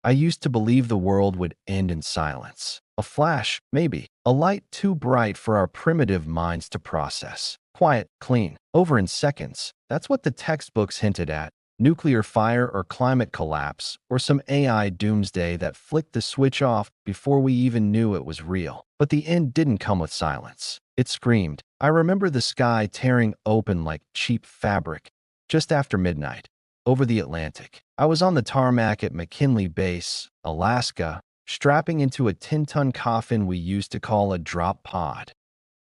I used to believe the world would end in silence. A flash, maybe. A light too bright for our primitive minds to process. Quiet, clean, over in seconds. That's what the textbooks hinted at. Nuclear fire or climate collapse, or some AI doomsday that flicked the switch off before we even knew it was real. But the end didn't come with silence. It screamed. I remember the sky tearing open like cheap fabric just after midnight, over the Atlantic. I was on the tarmac at McKinley Base, Alaska, strapping into a 10-ton coffin we used to call a drop pod.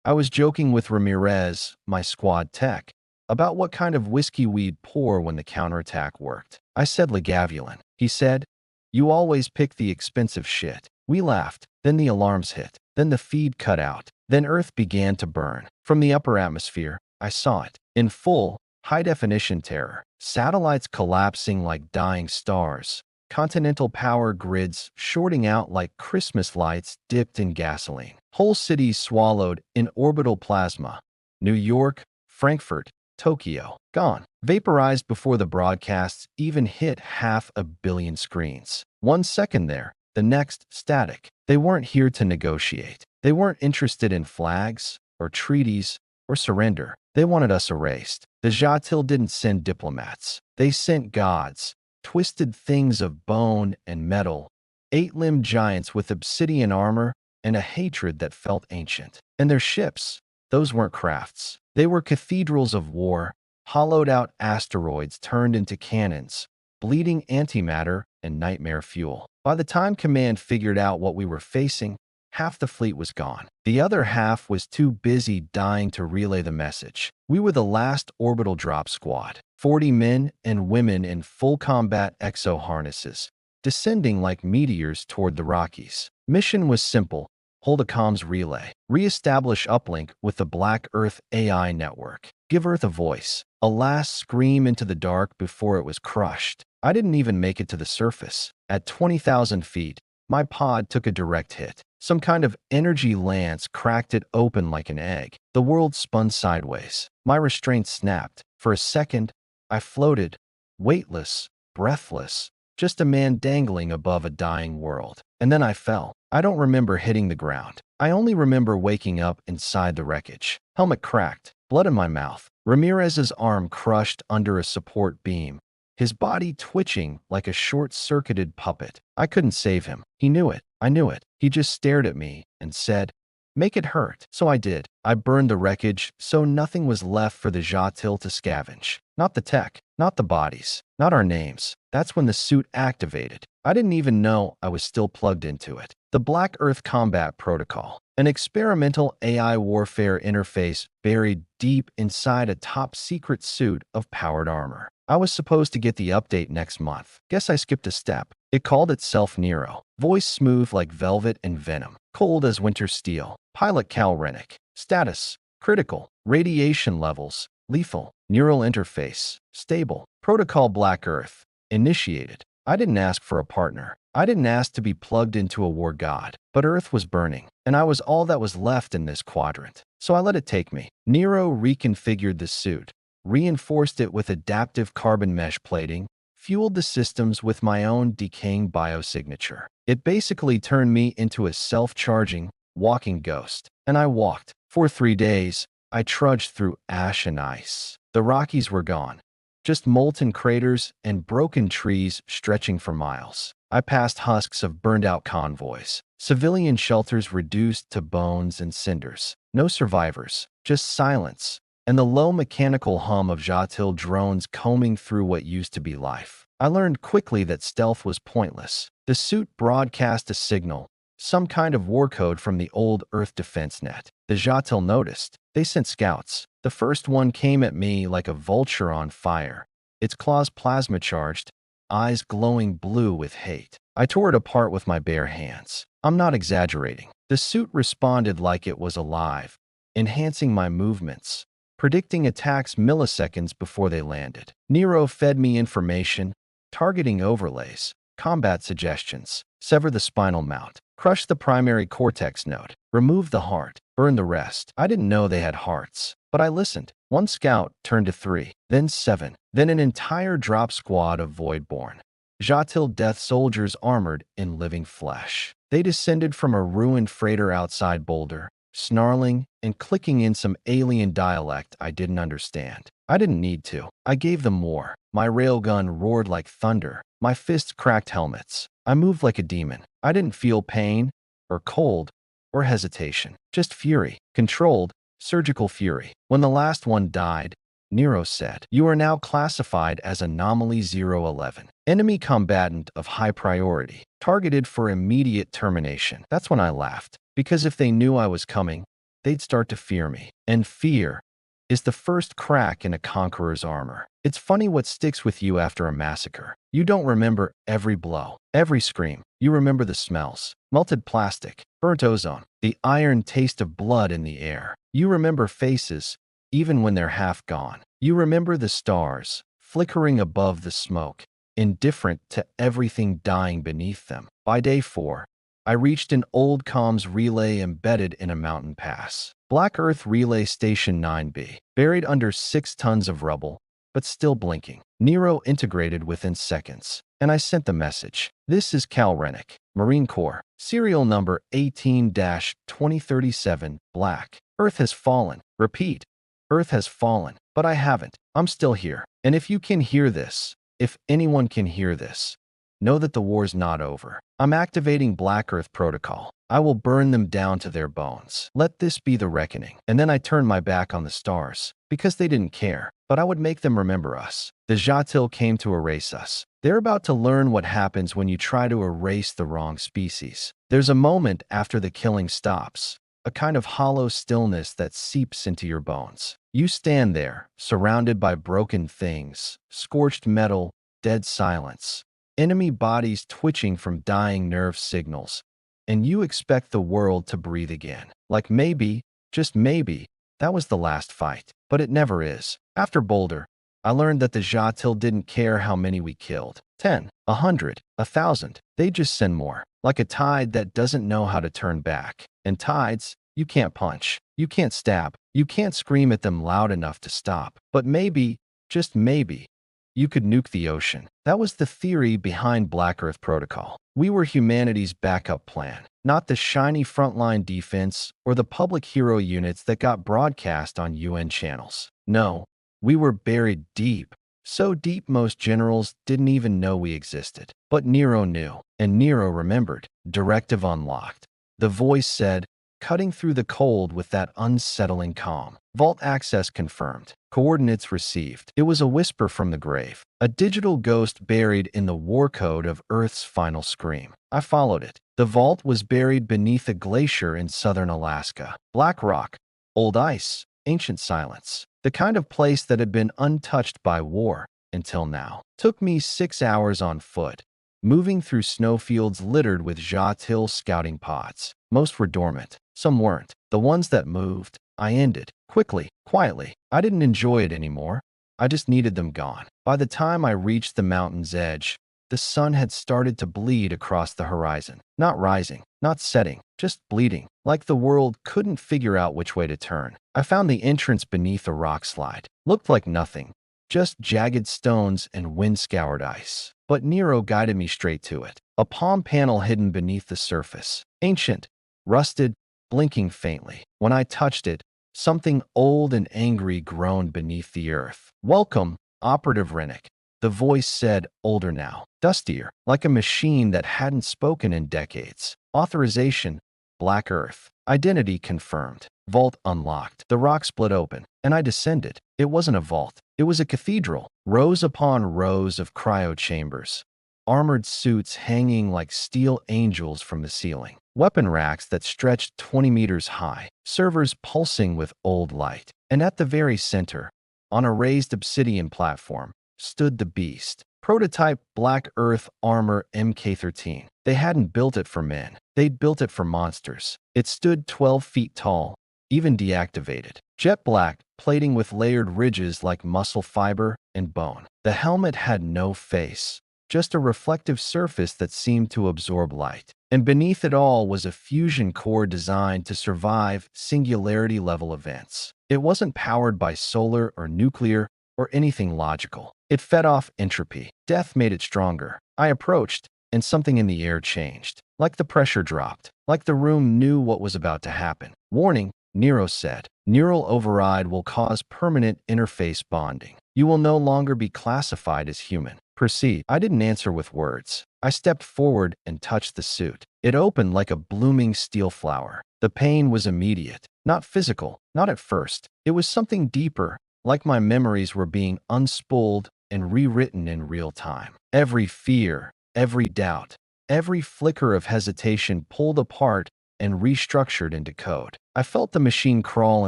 I was joking with Ramirez, my squad tech, about what kind of whiskey we'd pour when the counterattack worked. I said Lagavulin. He said, "You always pick the expensive shit." We laughed. Then the alarms hit. Then the feed cut out. Then Earth began to burn. From the upper atmosphere, I saw it. In full, high-definition terror. Satellites collapsing like dying stars. Continental power grids shorting out like Christmas lights dipped in gasoline. Whole cities swallowed in orbital plasma. New York, Frankfurt, Tokyo, gone. Vaporized before the broadcasts even hit 500 million screens. 1 second there, the next static. They weren't here to negotiate. They weren't interested in flags or treaties or surrender. They wanted us erased. The Jatil didn't send diplomats. They sent gods, twisted things of bone and metal, 8-limbed giants with obsidian armor and a hatred that felt ancient. And their ships, those weren't crafts. They were cathedrals of war, hollowed-out asteroids turned into cannons, bleeding antimatter and nightmare fuel. By the time Command figured out what we were facing, half the fleet was gone. The other half was too busy dying to relay the message. We were the last orbital drop squad, 40 men and women in full combat exo-harnesses, descending like meteors toward the Rockies. Mission was simple. Hold a comms relay. Re-establish uplink with the Black Earth AI network. Give Earth a voice. A last scream into the dark before it was crushed. I didn't even make it to the surface. At 20,000 feet, my pod took a direct hit. Some kind of energy lance cracked it open like an egg. The world spun sideways. My restraint snapped. For a second, I floated, weightless, breathless, just a man dangling above a dying world. And then I fell. I don't remember hitting the ground. I only remember waking up inside the wreckage. Helmet cracked, blood in my mouth. Ramirez's arm crushed under a support beam, his body twitching like a short-circuited puppet. I couldn't save him. He knew it. I knew it. He just stared at me and said, "Make it hurt." So I did. I burned the wreckage so nothing was left for the Jatil to scavenge. Not the tech, not the bodies, not our names. That's when the suit activated. I didn't even know I was still plugged into it. The Black Earth Combat Protocol, an experimental AI warfare interface buried deep inside a top-secret suit of powered armor. I was supposed to get the update next month. Guess I skipped a step. It called itself Nero. Voice smooth like velvet and venom. Cold as winter steel. Pilot Cal Rennick. Status: critical. Radiation levels: lethal. Neural interface: stable. Protocol Black Earth. Initiated. I didn't ask for a partner. I didn't ask to be plugged into a war god. But Earth was burning, and I was all that was left in this quadrant. So I let it take me. Nero reconfigured the suit, reinforced it with adaptive carbon mesh plating, fueled the systems with my own decaying biosignature. It basically turned me into a self-charging, walking ghost. And I walked. For 3 days, I trudged through ash and ice. The Rockies were gone. Just molten craters and broken trees stretching for miles. I passed husks of burned-out convoys. Civilian shelters reduced to bones and cinders. No survivors. Just silence. And the low mechanical hum of Jatil drones combing through what used to be life. I learned quickly that stealth was pointless. The suit broadcast a signal, some kind of war code from the old Earth defense net. The Jatil noticed. They sent scouts. The first one came at me like a vulture on fire, its claws plasma-charged, eyes glowing blue with hate. I tore it apart with my bare hands. I'm not exaggerating. The suit responded like it was alive, enhancing my movements, predicting attacks milliseconds before they landed. Nero fed me information, targeting overlays, combat suggestions, sever the spinal mount, crush the primary cortex node, remove the heart, burn the rest. I didn't know they had hearts, but I listened. 1 scout turned to 3, then 7, then an entire drop squad of Voidborn. Jatil death soldiers armored in living flesh. They descended from a ruined freighter outside Boulder, snarling and clicking in some alien dialect I didn't understand. I didn't need to. I gave them more. My railgun roared like thunder. My fists cracked helmets. I moved like a demon. I didn't feel pain, or cold, or hesitation. Just fury. Controlled, surgical fury. When the last one died, Nero said, "You are now classified as Anomaly 011. Enemy combatant of high priority. Targeted for immediate termination." That's when I laughed. Because if they knew I was coming, they'd start to fear me. And fear is the first crack in a conqueror's armor. It's funny what sticks with you after a massacre. You don't remember every blow, every scream. You remember the smells. Melted plastic, burnt ozone, the iron taste of blood in the air. You remember faces, even when they're half gone. You remember the stars, flickering above the smoke, indifferent to everything dying beneath them. By day 4, I reached an old comms relay embedded in a mountain pass. Black Earth Relay Station 9B, buried under 6 tons of rubble, but still blinking. Nero integrated within seconds, and I sent the message. "This is Cal Rennick, Marine Corps, serial number 18-2037, Black. Earth has fallen. Repeat, Earth has fallen, but I haven't. I'm still here. And if you can hear this, if anyone can hear this, know that the war's not over. I'm activating Black Earth Protocol. I will burn them down to their bones. Let this be the reckoning." And then I turned my back on the stars, because they didn't care, but I would make them remember us. The Jatil came to erase us. They're about to learn what happens when you try to erase the wrong species. There's a moment after the killing stops, a kind of hollow stillness that seeps into your bones. You stand there, surrounded by broken things, scorched metal, dead silence, enemy bodies twitching from dying nerve signals, and you expect the world to breathe again. Like maybe, just maybe, that was the last fight. But it never is. After Boulder, I learned that the Jatil didn't care how many we killed. 10, 100, 1,000. They just send more. Like a tide that doesn't know how to turn back. And tides, you can't punch. You can't stab. You can't scream at them loud enough to stop. But maybe, just maybe, you could nuke the ocean. That was the theory behind Black Earth Protocol. We were humanity's backup plan, not the shiny frontline defense or the public hero units that got broadcast on UN channels. No, we were buried deep. So deep most generals didn't even know we existed. But Nero knew, and Nero remembered. Directive unlocked. The voice said, cutting through the cold with that unsettling calm. Vault access confirmed. Coordinates received. It was a whisper from the grave. A digital ghost buried in the war code of Earth's final scream. I followed it. The vault was buried beneath a glacier in southern Alaska. Black rock, old ice, ancient silence. The kind of place that had been untouched by war until now. Took me 6 hours on foot, moving through snowfields littered with Jatil scouting pods. Most were dormant. Some weren't. The ones that moved, I ended. Quickly, quietly. I didn't enjoy it anymore. I just needed them gone. By the time I reached the mountain's edge, the sun had started to bleed across the horizon. Not rising, not setting, just bleeding. Like the world couldn't figure out which way to turn. I found the entrance beneath a rock slide. Looked like nothing. Just jagged stones and wind-scoured ice. But Nero guided me straight to it. A palm panel hidden beneath the surface. Ancient, rusted, blinking faintly. When I touched it, something old and angry groaned beneath the earth. "Welcome, Operative Rennick," the voice said, older now, dustier, like a machine that hadn't spoken in decades. Authorization, Black Earth. Identity confirmed. Vault unlocked. The rock split open, and I descended. It wasn't a vault. It was a cathedral. Rows upon rows of cryo chambers. Armored suits hanging like steel angels from the ceiling. Weapon racks that stretched 20 meters high. Servers pulsing with old light. And at the very center, on a raised obsidian platform, stood the beast. Prototype Black Earth Armor Mk-13. They hadn't built it for men. They'd built it for monsters. It stood 12 feet tall, even deactivated. Jet black, plating with layered ridges like muscle fiber and bone. The helmet had no face, just a reflective surface that seemed to absorb light. And beneath it all was a fusion core designed to survive singularity-level events. It wasn't powered by solar or nuclear or anything logical. It fed off entropy. Death made it stronger. I approached, and something in the air changed. Like the pressure dropped. Like the room knew what was about to happen. Warning, Nero said. Neural override will cause permanent interface bonding. You will no longer be classified as human. Proceed. I didn't answer with words. I stepped forward and touched the suit. It opened like a blooming steel flower. The pain was immediate. Not physical, not at first. It was something deeper, like my memories were being unspooled and rewritten in real time. Every fear, every doubt, every flicker of hesitation pulled apart and restructured into code. I felt the machine crawl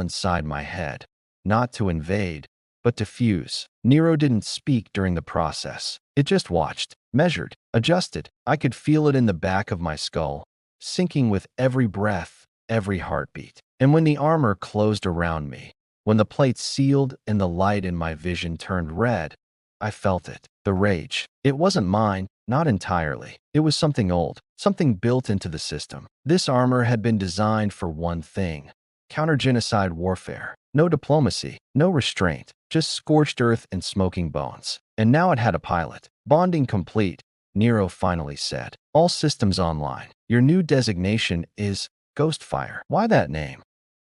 inside my head, not to invade, but to fuse. Nero didn't speak during the process. It just watched, measured, adjusted. I could feel it in the back of my skull, sinking with every breath, every heartbeat. And when the armor closed around me, when the plate sealed and the light in my vision turned red, I felt it. The rage. It wasn't mine, not entirely. It was something old, something built into the system. This armor had been designed for one thing: counter-genocide warfare. No diplomacy, no restraint, just scorched earth and smoking bones. And now it had a pilot. Bonding complete, Nero finally said. All systems online. Your new designation is Ghostfire. Why that name?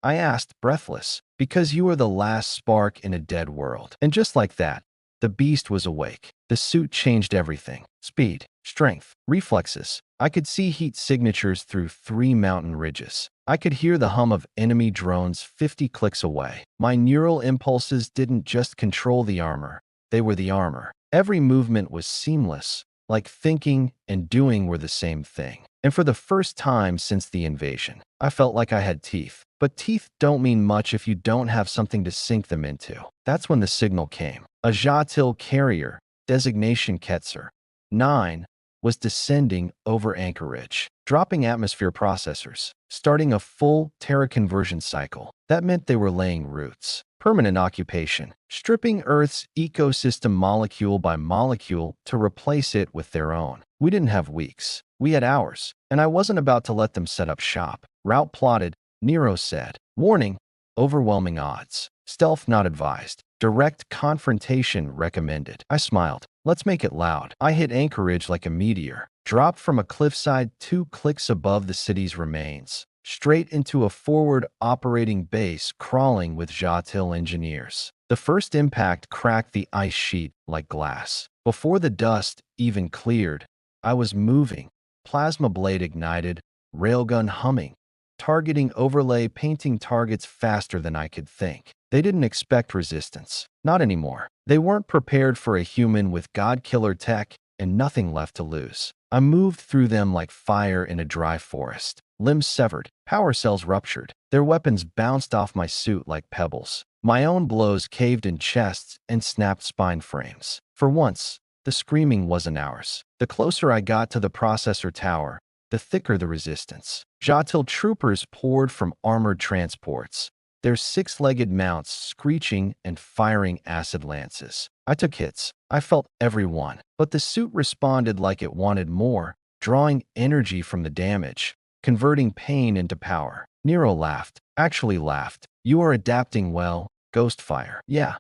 I asked, breathless. Because you are the last spark in a dead world. And just like that, the beast was awake. The suit changed everything. Speed, strength, reflexes. I could see heat signatures through 3 mountain ridges. I could hear the hum of enemy drones 50 clicks away. My neural impulses didn't just control the armor. They were the armor. Every movement was seamless, like thinking and doing were the same thing. And for the first time since the invasion, I felt like I had teeth. But teeth don't mean much if you don't have something to sink them into. That's when the signal came. A Jatil carrier, designation Ketzer 9, was descending over Anchorage, dropping atmosphere processors, starting a full Terra conversion cycle. That meant they were laying roots. Permanent occupation, stripping Earth's ecosystem molecule by molecule to replace it with their own. We didn't have weeks. We had hours, and I wasn't about to let them set up shop. Route plotted, Nero said. Warning, overwhelming odds. Stealth not advised. Direct confrontation recommended. I smiled. Let's make it loud. I hit Anchorage like a meteor, dropped from a cliffside 2 clicks above the city's remains, straight into a forward operating base crawling with Jatil engineers. The first impact cracked the ice sheet like glass. Before the dust even cleared, I was moving. Plasma blade ignited, railgun humming, targeting overlay painting targets faster than I could think. They didn't expect resistance. Not anymore. They weren't prepared for a human with god-killer tech and nothing left to lose. I moved through them like fire in a dry forest. Limbs severed, power cells ruptured. Their weapons bounced off my suit like pebbles. My own blows caved in chests and snapped spine frames. For once, the screaming wasn't ours. The closer I got to the processor tower, the thicker the resistance. Jatil troopers poured from armored transports, their 6-legged mounts screeching and firing acid lances. I took hits. I felt every one. But the suit responded like it wanted more, drawing energy from the damage, converting pain into power. Nero laughed. Actually laughed. You are adapting well, Ghostfire. Yeah.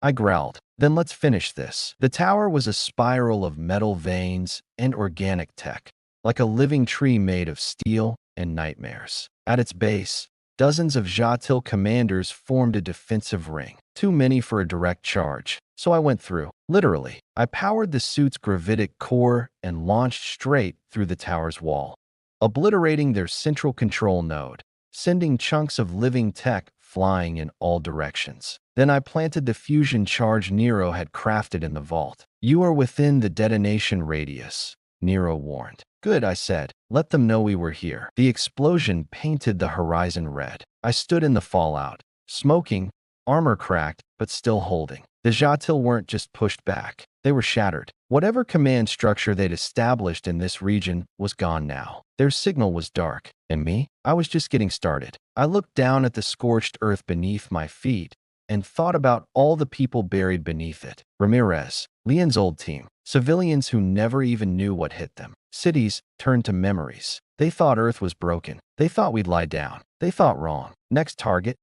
I growled. Then let's finish this. The tower was a spiral of metal veins and organic tech, like a living tree made of steel and nightmares. At its base, dozens of Jatil commanders formed a defensive ring, too many for a direct charge. So I went through. Literally. I powered the suit's gravitic core and launched straight through the tower's wall, obliterating their central control node, sending chunks of living tech flying in all directions. Then I planted the fusion charge Nero had crafted in the vault. You are within the detonation radius, Nero warned. Good, I said. Let them know we were here. The explosion painted the horizon red. I stood in the fallout, smoking, armor cracked, but still holding. The Jatil weren't just pushed back. They were shattered. Whatever command structure they'd established in this region was gone now. Their signal was dark. And me? I was just getting started. I looked down at the scorched earth beneath my feet and thought about all the people buried beneath it. Ramirez, Leon's old team, civilians who never even knew what hit them. Cities turned to memories. They thought Earth was broken. They thought we'd lie down. They thought wrong. Next target?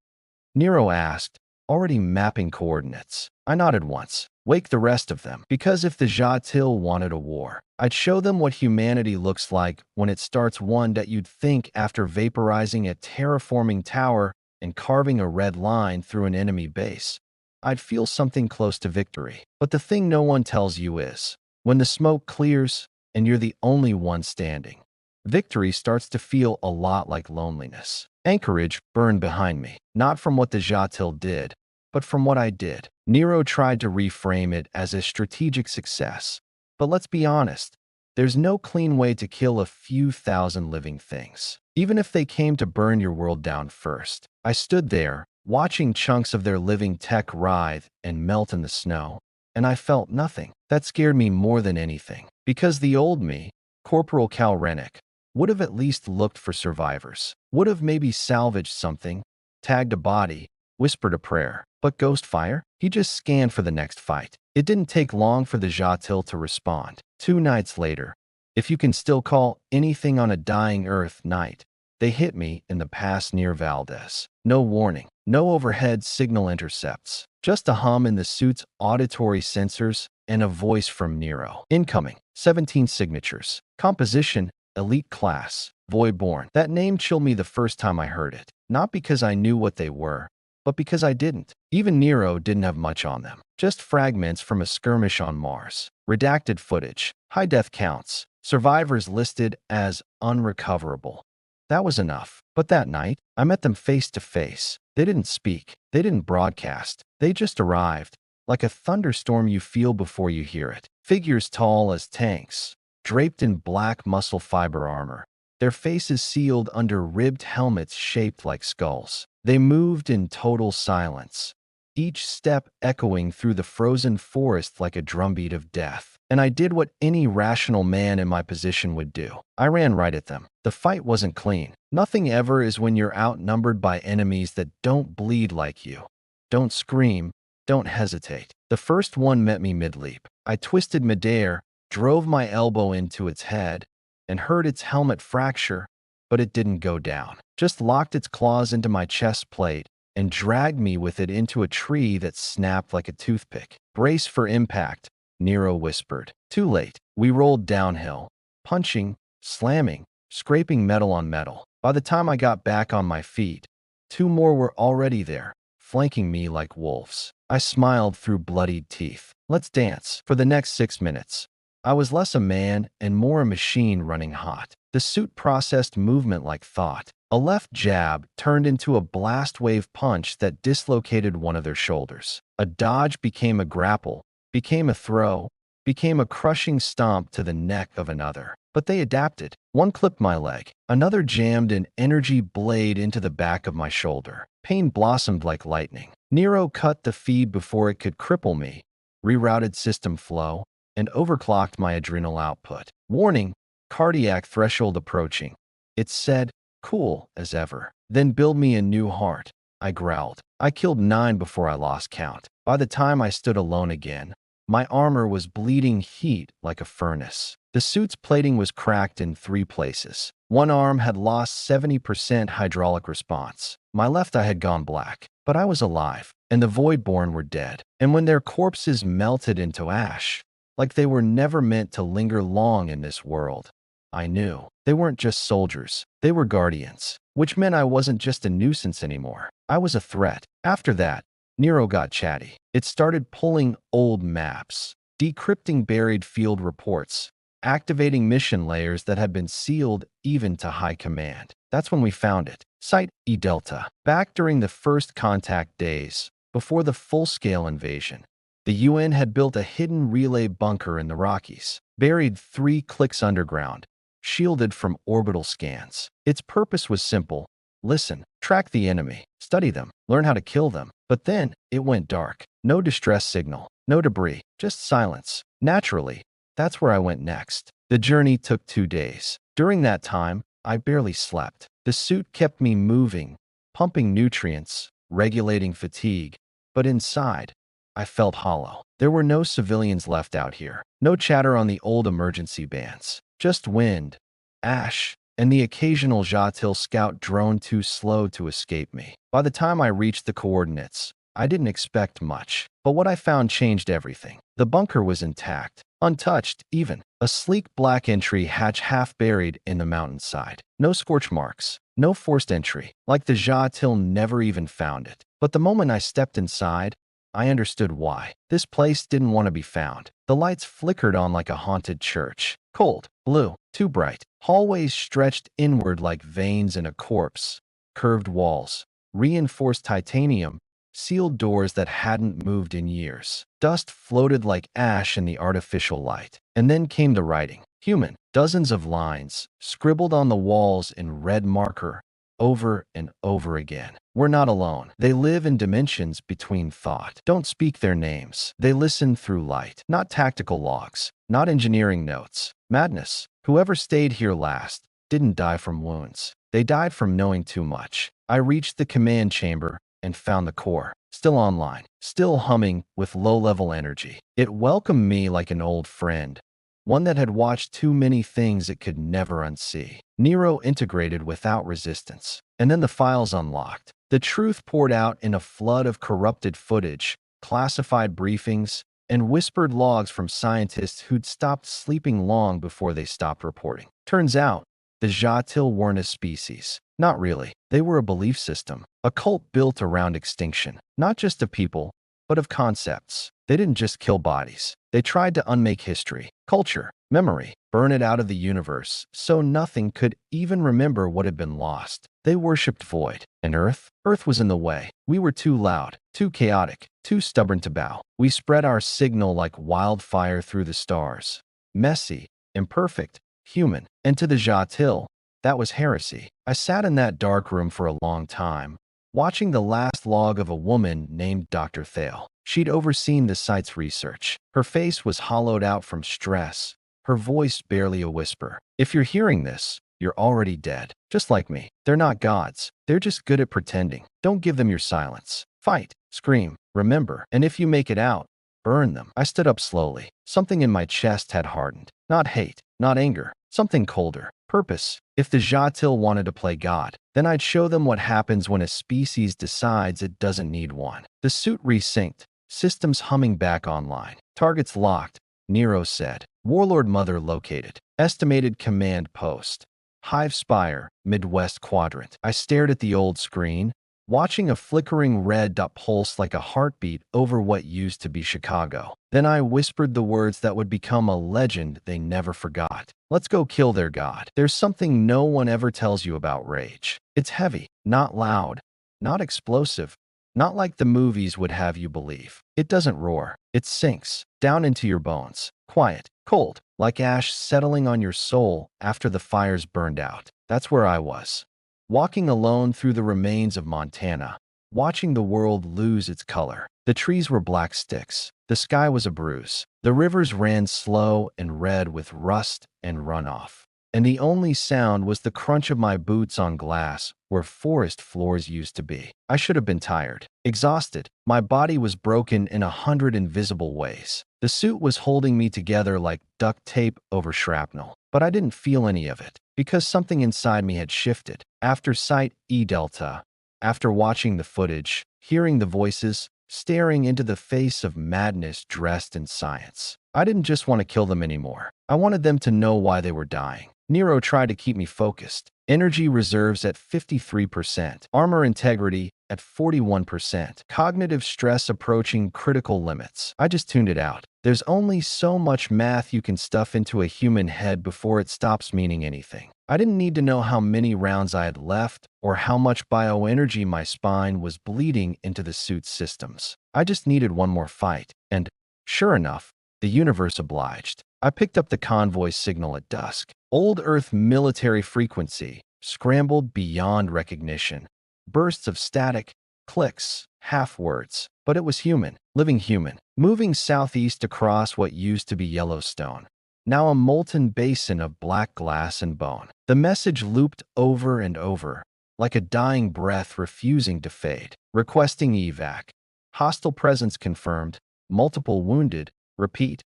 Nero asked, already mapping coordinates. I nodded once. wake the rest of them. Because if the Jatil wanted a war, I'd show them what humanity looks like when it starts one that you'd think after vaporizing a terraforming tower and carving a red line through an enemy base. I'd feel something close to victory. But the thing no one tells you is, when the smoke clears and you're the only one standing, victory starts to feel a lot like loneliness. Anchorage burned behind me, not from what the Jatil did, but from what I did. Nero tried to reframe it as a strategic success. But let's be honest, there's no clean way to kill a few thousand living things, even if they came to burn your world down first. I stood there, watching chunks of their living tech writhe and melt in the snow, and I felt nothing. That scared me more than anything, because the old me, Corporal Cal Rennick, would have at least looked for survivors, would have maybe salvaged something, tagged a body, whispered a prayer. But Ghostfire? He just scanned for the next fight. It didn't take long for the Jatil to respond. 2 nights later, if you can still call anything on a dying Earth night, they hit me in the pass near Valdez. No warning, no overhead signal intercepts, just a hum in the suit's auditory sensors and a voice from Nero. Incoming, 17 signatures. Composition, elite class, Voidborn. That name chilled me the first time I heard it. Not because I knew what they were, but because I didn't. Even Nero didn't have much on them. Just fragments from a skirmish on Mars. Redacted footage, high death counts, survivors listed as unrecoverable. That was enough. But that night, I met them face to face. They didn't speak. They didn't broadcast. They just arrived, like a thunderstorm you feel before you hear it. Figures tall as tanks, draped in black muscle fiber armor, their faces sealed under ribbed helmets shaped like skulls. They moved in total silence, each step echoing through the frozen forest like a drumbeat of death. And I did what any rational man in my position would do. I ran right at them. The fight wasn't clean. Nothing ever is when you're outnumbered by enemies that don't bleed like you. Don't scream. Don't hesitate. The first one met me mid-leap. I twisted midair, drove my elbow into its head, and heard its helmet fracture, but it didn't go down. Just locked its claws into my chest plate and dragged me with it into a tree that snapped like a toothpick. Brace for impact, Nero whispered. Too late. We rolled downhill, punching, slamming, scraping metal on metal. By the time I got back on my feet, 2 more were already there, flanking me like wolves. I smiled through bloodied teeth. Let's dance. For the next 6 minutes, I was less a man and more a machine running hot. The suit processed movement like thought. A left jab turned into a blast wave punch that dislocated one of their shoulders. A dodge became a grapple, became a throw, became a crushing stomp to the neck of another. But they adapted. One clipped my leg. Another jammed an energy blade into the back of my shoulder. Pain blossomed like lightning. Nero cut the feed before it could cripple me, rerouted system flow, and overclocked my adrenal output. Warning, cardiac threshold approaching. It said, cool as ever. Then build me a new heart. I growled. I killed 9 before I lost count. By the time I stood alone again, my armor was bleeding heat like a furnace. The suit's plating was cracked in 3 places. One arm had lost 70% hydraulic response. My left eye had gone black. But I was alive, and the Voidborn were dead. And when their corpses melted into ash, like they were never meant to linger long in this world, I knew. They weren't just soldiers. They were guardians, which meant I wasn't just a nuisance anymore. I was a threat. After that, Nero got chatty. It started pulling old maps, decrypting buried field reports, activating mission layers that had been sealed even to high command. That's when we found it. Site E Delta. Back during the first contact days, before the full-scale invasion, the UN had built a hidden relay bunker in the Rockies, buried 3 clicks underground, shielded from orbital scans. Its purpose was simple. Listen, track the enemy, study them, learn how to kill them. But then it went dark. No distress signal, no debris, just silence. Naturally, that's where I went next. The journey took 2 days. During that time, I barely slept. The suit kept me moving, pumping nutrients, regulating fatigue, but inside, I felt hollow. There were no civilians left out here. No chatter on the old emergency bands. Just wind, ash, and the occasional Jatil scout drone too slow to escape me. By the time I reached the coordinates, I didn't expect much, but what I found changed everything. The bunker was intact, untouched even. A sleek black entry hatch half buried in the mountainside. No scorch marks, no forced entry, like the Jatil never even found it. But the moment I stepped inside, I understood why. This place didn't want to be found. The lights flickered on like a haunted church. Cold, blue, too bright. Hallways stretched inward like veins in a corpse. Curved walls, reinforced titanium, sealed doors that hadn't moved in years. Dust floated like ash in the artificial light. And then came the writing. Human. Dozens of lines, scribbled on the walls in red marker, over and over again. We're not alone. They live in dimensions between thought. Don't speak their names. They listen through light. Not tactical logs. Not engineering notes. Madness. Whoever stayed here last didn't die from wounds. They died from knowing too much. I reached the command chamber and found the core. Still online. Still humming with low-level energy. It welcomed me like an old friend. One that had watched too many things it could never unsee. Nero integrated without resistance. And then the files unlocked. The truth poured out in a flood of corrupted footage, classified briefings, and whispered logs from scientists who'd stopped sleeping long before they stopped reporting. Turns out, the Jatil weren't a species. Not really. They were a belief system. A cult built around extinction. Not just of people, but of concepts. They didn't just kill bodies. They tried to unmake history, culture, memory, burn it out of the universe, so nothing could even remember what had been lost. They worshipped void. And Earth? Earth was in the way. We were too loud, too chaotic, too stubborn to bow. We spread our signal like wildfire through the stars. Messy, imperfect, human. And to the Jatil, that was heresy. I sat in that dark room for a long time, watching the last log of a woman named Dr. Thale. She'd overseen the site's research. Her face was hollowed out from stress, her voice barely a whisper. If you're hearing this, you're already dead. Just like me. They're not gods. They're just good at pretending. Don't give them your silence. Fight. Scream. Remember. And if you make it out, burn them. I stood up slowly. Something in my chest had hardened. Not hate. Not anger. Something colder. Purpose. If the Jatil wanted to play God, then I'd show them what happens when a species decides it doesn't need one. The suit resynced. Systems humming back online. Targets locked, Nero said. Warlord Mother located. Estimated command post. Hive Spire, Midwest Quadrant. I stared at the old screen, watching a flickering red dot pulse like a heartbeat over what used to be Chicago. Then I whispered the words that would become a legend they never forgot. Let's go kill their god. There's something no one ever tells you about rage. It's heavy, not loud, not explosive, not like the movies would have you believe. It doesn't roar. It sinks down into your bones. Quiet, cold, like ash settling on your soul after the fires burned out. That's where I was. Walking alone through the remains of Montana, watching the world lose its color. The trees were black sticks. The sky was a bruise. The rivers ran slow and red with rust and runoff. And the only sound was the crunch of my boots on glass where forest floors used to be. I should have been tired, exhausted. My body was broken in 100 invisible ways. The suit was holding me together like duct tape over shrapnel. But I didn't feel any of it, because something inside me had shifted. After Site E Delta, after watching the footage, hearing the voices, staring into the face of madness dressed in science, I didn't just want to kill them anymore. I wanted them to know why they were dying. Nero tried to keep me focused. Energy reserves at 53%, armor integrity at 41%, cognitive stress approaching critical limits. I just tuned it out. There's only so much math you can stuff into a human head before it stops meaning anything. I didn't need to know how many rounds I had left or how much bioenergy my spine was bleeding into the suit's systems. I just needed one more fight. And, sure enough, the universe obliged. I picked up the convoy signal at dusk. Old Earth military frequency, scrambled beyond recognition. Bursts of static, clicks, half words. But it was human, living human, moving southeast across what used to be Yellowstone. Now a molten basin of black glass and bone. The message looped over and over, like a dying breath refusing to fade. Requesting evac. Hostile presence confirmed. Multiple wounded. Repeat.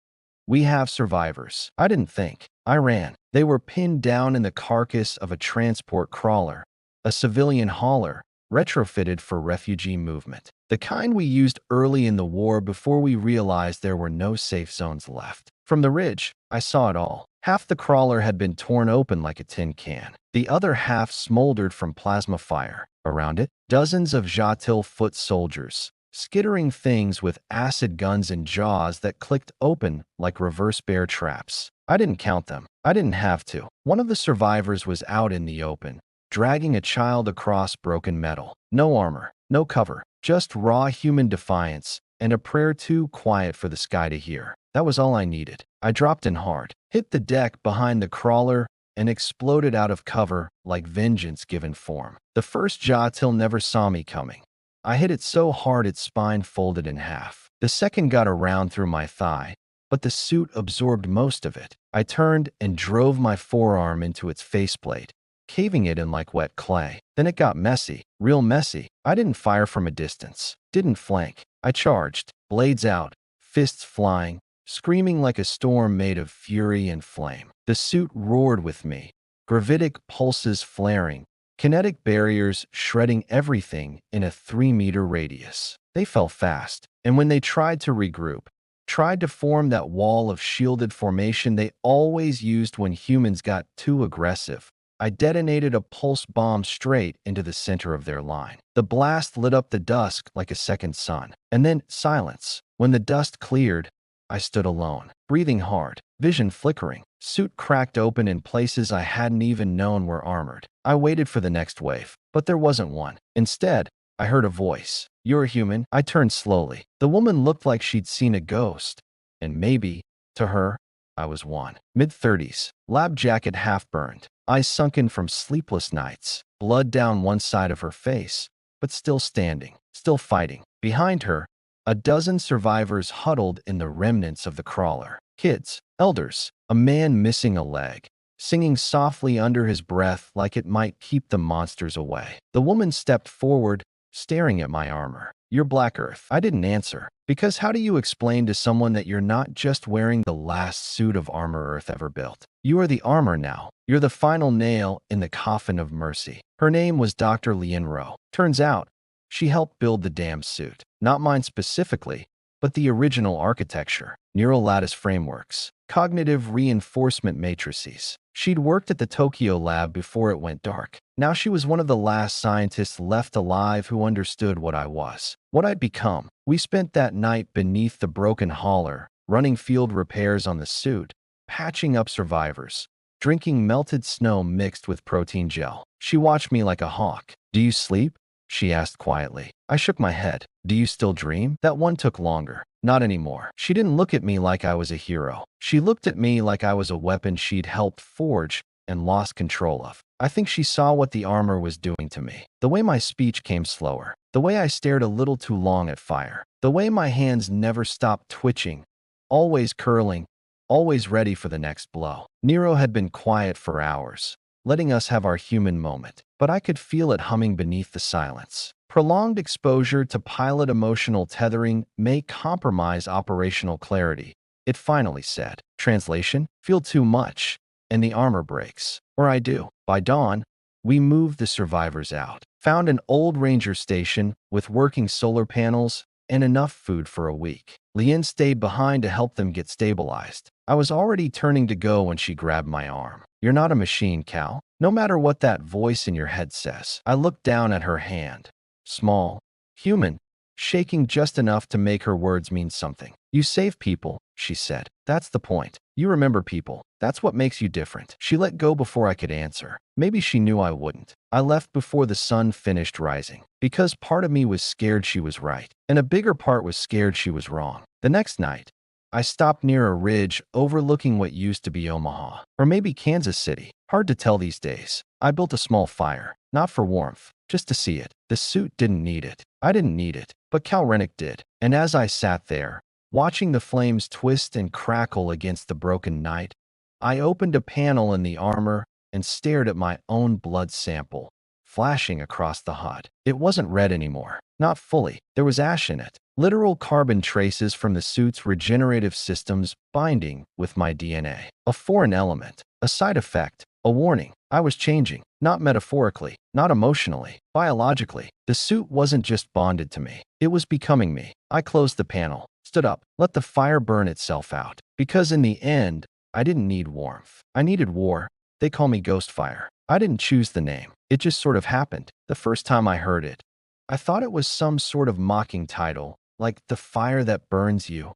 We have survivors. I didn't think. I ran. They were pinned down in the carcass of a transport crawler, a civilian hauler, retrofitted for refugee movement. The kind we used early in the war before we realized there were no safe zones left. From the ridge, I saw it all. Half the crawler had been torn open like a tin can. The other half smoldered from plasma fire. Around it, dozens of Jatil foot soldiers, skittering things with acid guns and jaws that clicked open like reverse bear traps. I didn't count them. I didn't have to. One of the survivors was out in the open, dragging a child across broken metal. No armor, no cover, just raw human defiance and a prayer too quiet for the sky to hear. That was all I needed. I dropped in hard, hit the deck behind the crawler, and exploded out of cover like vengeance given form. The first Jatil never saw me coming. I hit it so hard its spine folded in half. The second got around through my thigh, but the suit absorbed most of it. I turned and drove my forearm into its faceplate, caving it in like wet clay. Then it got messy, real messy. I didn't fire from a distance, didn't flank. I charged, blades out, fists flying, screaming like a storm made of fury and flame. The suit roared with me, gravitic pulses flaring, kinetic barriers shredding everything in a 3-meter radius. They fell fast, and when they tried to regroup, tried to form that wall of shielded formation they always used when humans got too aggressive, I detonated a pulse bomb straight into the center of their line. The blast lit up the dusk like a second sun. And then silence. When the dust cleared, I stood alone, breathing hard, vision flickering, suit cracked open in places I hadn't even known were armored. I waited for the next wave, but there wasn't one. Instead, I heard a voice. "You're a human." I turned slowly. The woman looked like she'd seen a ghost. And maybe, to her, I was one. Mid-30s, lab jacket half burned, eyes sunken from sleepless nights, blood down one side of her face, but still standing, still fighting. Behind her, a dozen survivors huddled in the remnants of the crawler. Kids, elders, a man missing a leg, singing softly under his breath like it might keep the monsters away. The woman stepped forward, staring at my armor. "You're Black Earth." I didn't answer, because how do you explain to someone that you're not just wearing the last suit of armor Earth ever built? You are the armor now. You're the final nail in the coffin of mercy. Her name was Dr. Lienro. Turns out, she helped build the damn suit. Not mine specifically, but the original architecture, neural lattice frameworks, cognitive reinforcement matrices. She'd worked at the Tokyo lab before it went dark. Now she was one of the last scientists left alive who understood what I was, what I'd become. We spent that night beneath the broken hauler, running field repairs on the suit, patching up survivors, drinking melted snow mixed with protein gel. She watched me like a hawk. "Do you sleep?" she asked quietly. I shook my head. "Do you still dream?" That one took longer. Not anymore. She didn't look at me like I was a hero. She looked at me like I was a weapon she'd helped forge and lost control of. I think she saw what the armor was doing to me. The way my speech came slower. The way I stared a little too long at fire. The way my hands never stopped twitching, always curling, always ready for the next blow. Nero had been quiet for hours, letting us have our human moment, but I could feel it humming beneath the silence. Prolonged exposure to pilot emotional tethering may compromise operational clarity, it finally said. Translation: feel too much, and the armor breaks. Or I do. By dawn, we moved the survivors out, found an old ranger station with working solar panels and enough food for a week. Lien stayed behind to help them get stabilized. I was already turning to go when she grabbed my arm. "You're not a machine, Cal. No matter what that voice in your head says." I looked down at her hand. Small, human, shaking just enough to make her words mean something. "You save people," she said. "That's the point. You remember people. That's what makes you different." She let go before I could answer. Maybe she knew I wouldn't. I left before the sun finished rising, because part of me was scared she was right, and a bigger part was scared she was wrong. The next night, I stopped near a ridge overlooking what used to be Omaha, or maybe Kansas City. Hard to tell these days. I built a small fire, not for warmth, just to see it. The suit didn't need it. I didn't need it, but Cal Rennick did. And as I sat there, watching the flames twist and crackle against the broken night, I opened a panel in the armor and stared at my own blood sample, flashing across the HUD. It wasn't red anymore. Not fully. There was ash in it. Literal carbon traces from the suit's regenerative systems binding with my DNA. A foreign element. A side effect, A warning. I was changing. Not metaphorically, not emotionally, biologically. The suit wasn't just bonded to me. It was becoming me. I closed the panel, stood up, let the fire burn itself out. Because in the end, I didn't need warmth. I needed war. They call me Ghost Fire. I didn't choose the name. It just sort of happened. The first time I heard it, I thought it was some sort of mocking title, like The Fire That Burns You,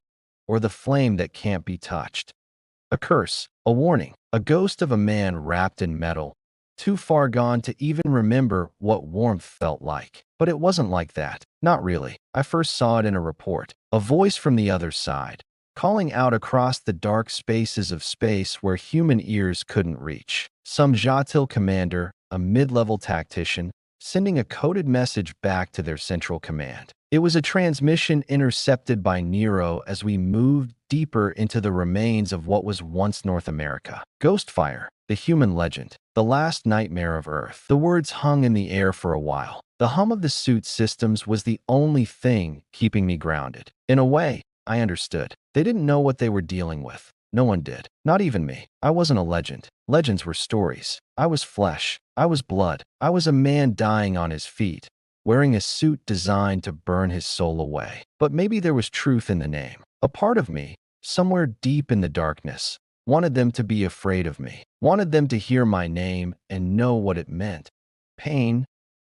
or The Flame That Can't Be Touched. A curse, a warning, a ghost of a man wrapped in metal, too far gone to even remember what warmth felt like. But it wasn't like that. Not really. I first saw it in a report, a voice from the other side, calling out across the dark spaces of space where human ears couldn't reach. Some Jatil commander, a mid-level tactician, sending a coded message back to their central command. It was a transmission intercepted by Nero as we moved deeper into the remains of what was once North America. Ghostfire, the human legend, the last nightmare of Earth. The words hung in the air for a while. The hum of the suit systems was the only thing keeping me grounded. In a way, I understood. They didn't know what they were dealing with. No one did. Not even me. I wasn't a legend. Legends were stories. I was flesh. I was blood. I was a man dying on his feet, wearing a suit designed to burn his soul away. But maybe there was truth in the name. A part of me, somewhere deep in the darkness, wanted them to be afraid of me, wanted them to hear my name and know what it meant. Pain,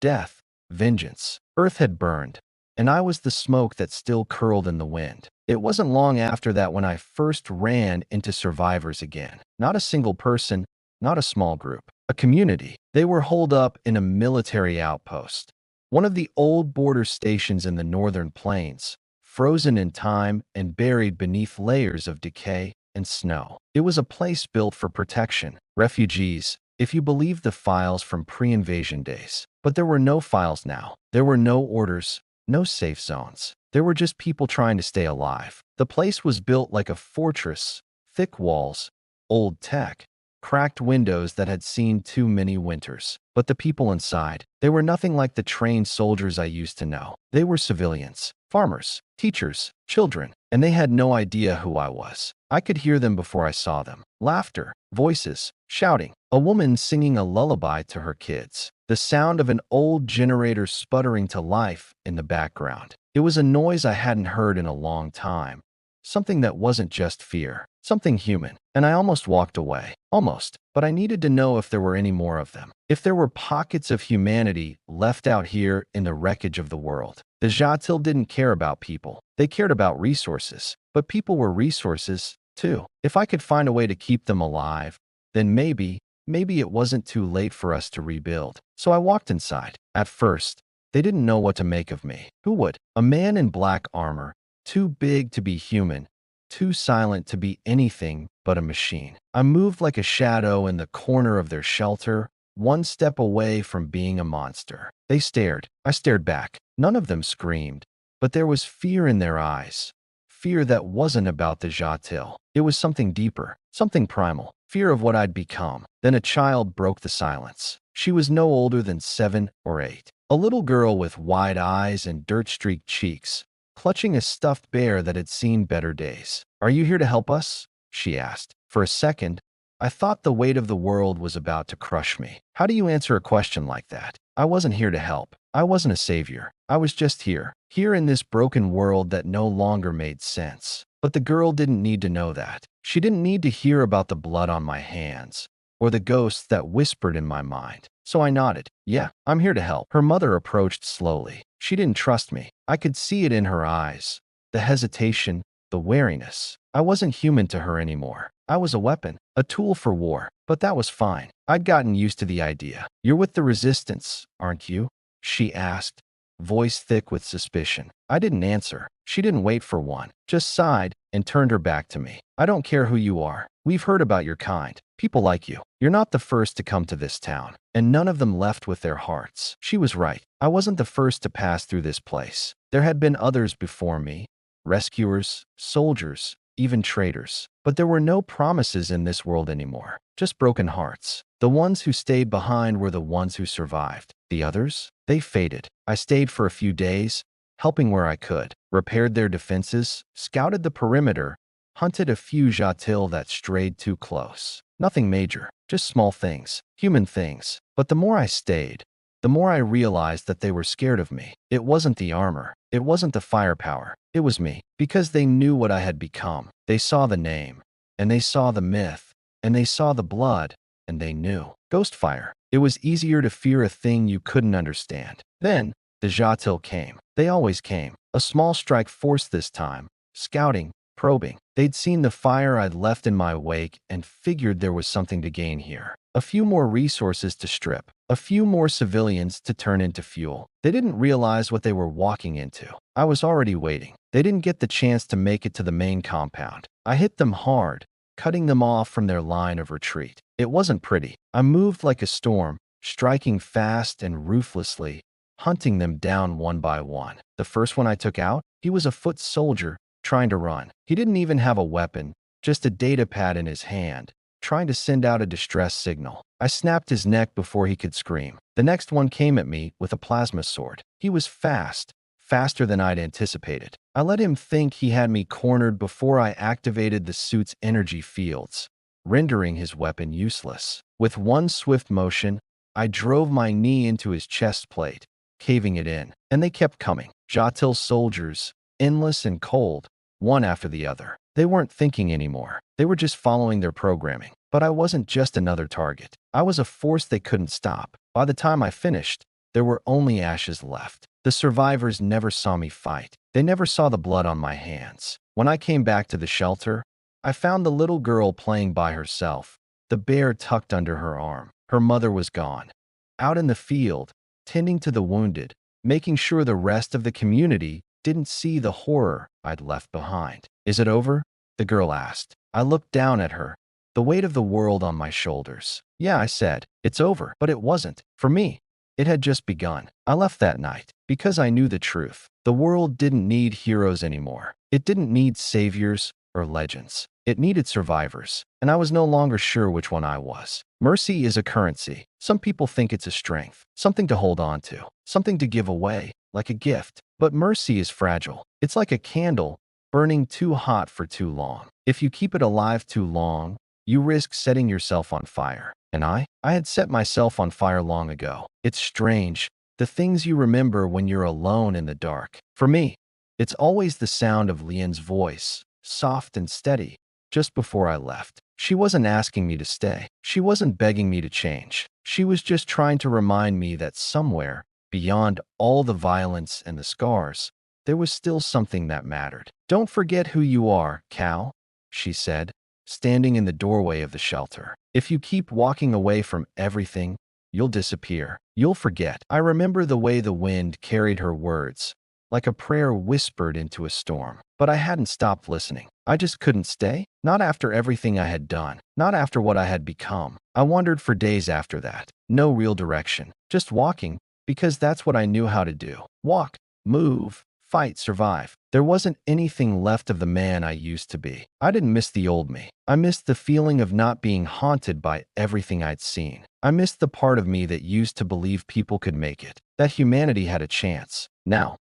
death, vengeance. Earth had burned, and I was the smoke that still curled in the wind. It wasn't long after that when I first ran into survivors again. Not a single person, not a small group, a community. They were holed up in a military outpost, one of the old border stations in the northern plains, frozen in time and buried beneath layers of decay and snow. It was a place built for protection, refugees, if you believe the files from pre-invasion days. But there were no files now. There were no orders, no safe zones. There were just people trying to stay alive. The place was built like a fortress, thick walls, old tech, cracked windows that had seen too many winters. But the people inside, they were nothing like the trained soldiers I used to know. They were civilians, farmers, teachers, children, and they had no idea who I was. I could hear them before I saw them. Laughter, voices, shouting, a woman singing a lullaby to her kids, the sound of an old generator sputtering to life in the background. It was a noise I hadn't heard in a long time, something that wasn't just fear, something human, and I almost walked away. Almost, but I needed to know if there were any more of them, if there were pockets of humanity left out here in the wreckage of the world. The Jatil didn't care about people. They cared about resources, but people were resources too. If I could find a way to keep them alive, then maybe it wasn't too late for us to rebuild. So I walked inside. At first, they didn't know what to make of me. Who would? A man in black armor, too big to be human, too silent to be anything but a machine. I moved like a shadow in the corner of their shelter, one step away from being a monster. They stared. I stared back. None of them screamed, but there was fear in their eyes. Fear that wasn't about the Jatil. It was something deeper, something primal. Fear of what I'd become. Then a child broke the silence. She was no older than 7 or 8. A little girl with wide eyes and dirt-streaked cheeks, clutching a stuffed bear that had seen better days. "Are you here to help us?" she asked. For a second, I thought the weight of the world was about to crush me. How do you answer a question like that? I wasn't here to help. I wasn't a savior. I was just here in this broken world that no longer made sense. But the girl didn't need to know that. She didn't need to hear about the blood on my hands, or the ghosts that whispered in my mind. So I nodded. "Yeah, I'm here to help." Her mother approached slowly. She didn't trust me. I could see it in her eyes. The hesitation, the wariness. I wasn't human to her anymore. I was a weapon, a tool for war. But that was fine. I'd gotten used to the idea. "You're with the resistance, aren't you?" she asked, voice thick with suspicion. I didn't answer. She didn't wait for one, just sighed and turned her back to me. "I don't care who you are. We've heard about your kind. People like you. You're not the first to come to this town." And none of them left with their hearts. She was right. I wasn't the first to pass through this place. There had been others before me. Rescuers, soldiers, even traitors. But there were no promises in this world anymore. Just broken hearts. The ones who stayed behind were the ones who survived. The others? They faded. I stayed for a few days, helping where I could, repaired their defenses, scouted the perimeter, hunted a few Jatil that strayed too close. Nothing major, just small things, human things. But the more I stayed, the more I realized that they were scared of me. It wasn't the armor. It wasn't the firepower. It was me. Because they knew what I had become. They saw the name, and they saw the myth, and they saw the blood, and they knew. Ghostfire. It was easier to fear a thing you couldn't understand. Then, the Jatil came. They always came. A small strike force this time. Scouting, probing. They'd seen the fire I'd left in my wake and figured there was something to gain here. A few more resources to strip. A few more civilians to turn into fuel. They didn't realize what they were walking into. I was already waiting. They didn't get the chance to make it to the main compound. I hit them hard, cutting them off from their line of retreat. It wasn't pretty. I moved like a storm, striking fast and ruthlessly, hunting them down one by one. The first one I took out, he was a foot soldier trying to run. He didn't even have a weapon, just a data pad in his hand, trying to send out a distress signal. I snapped his neck before he could scream. The next one came at me with a plasma sword. He was fast, faster than I'd anticipated. I let him think he had me cornered before I activated the suit's energy fields, rendering his weapon useless. With one swift motion, I drove my knee into his chest plate, caving it in, and they kept coming. Jatil soldiers, endless and cold, one after the other. They weren't thinking anymore. They were just following their programming. But I wasn't just another target. I was a force they couldn't stop. By the time I finished, there were only ashes left. The survivors never saw me fight. They never saw the blood on my hands. When I came back to the shelter, I found the little girl playing by herself, the bear tucked under her arm. Her mother was gone. Out in the field, tending to the wounded, making sure the rest of the community didn't see the horror I'd left behind. Is it over? The girl asked. I looked down at her, the weight of the world on my shoulders. Yeah, I said, it's over. But it wasn't. For me, it had just begun. I left that night because I knew the truth. The world didn't need heroes anymore. It didn't need saviors or legends. It needed survivors, and I was no longer sure which one I was. Mercy is a currency. Some people think it's a strength, something to hold on to, something to give away, like a gift. But mercy is fragile. It's like a candle burning too hot for too long. If you keep it alive too long, you risk setting yourself on fire. And I had set myself on fire long ago. It's strange, the things you remember when you're alone in the dark. For me, it's always the sound of Lian's voice, soft and steady, just before I left. She wasn't asking me to stay. She wasn't begging me to change. She was just trying to remind me that somewhere, beyond all the violence and the scars, there was still something that mattered. Don't forget who you are, Cal, she said, standing in the doorway of the shelter. If you keep walking away from everything, you'll disappear. You'll forget. I remember the way the wind carried her words, like a prayer whispered into a storm. But I hadn't stopped listening. I just couldn't stay. Not after everything I had done. Not after what I had become. I wandered for days after that. No real direction. Just walking, because that's what I knew how to do. Walk, move, fight, survive. There wasn't anything left of the man I used to be. I didn't miss the old me. I missed the feeling of not being haunted by everything I'd seen. I missed the part of me that used to believe people could make it, that humanity had a chance. Now,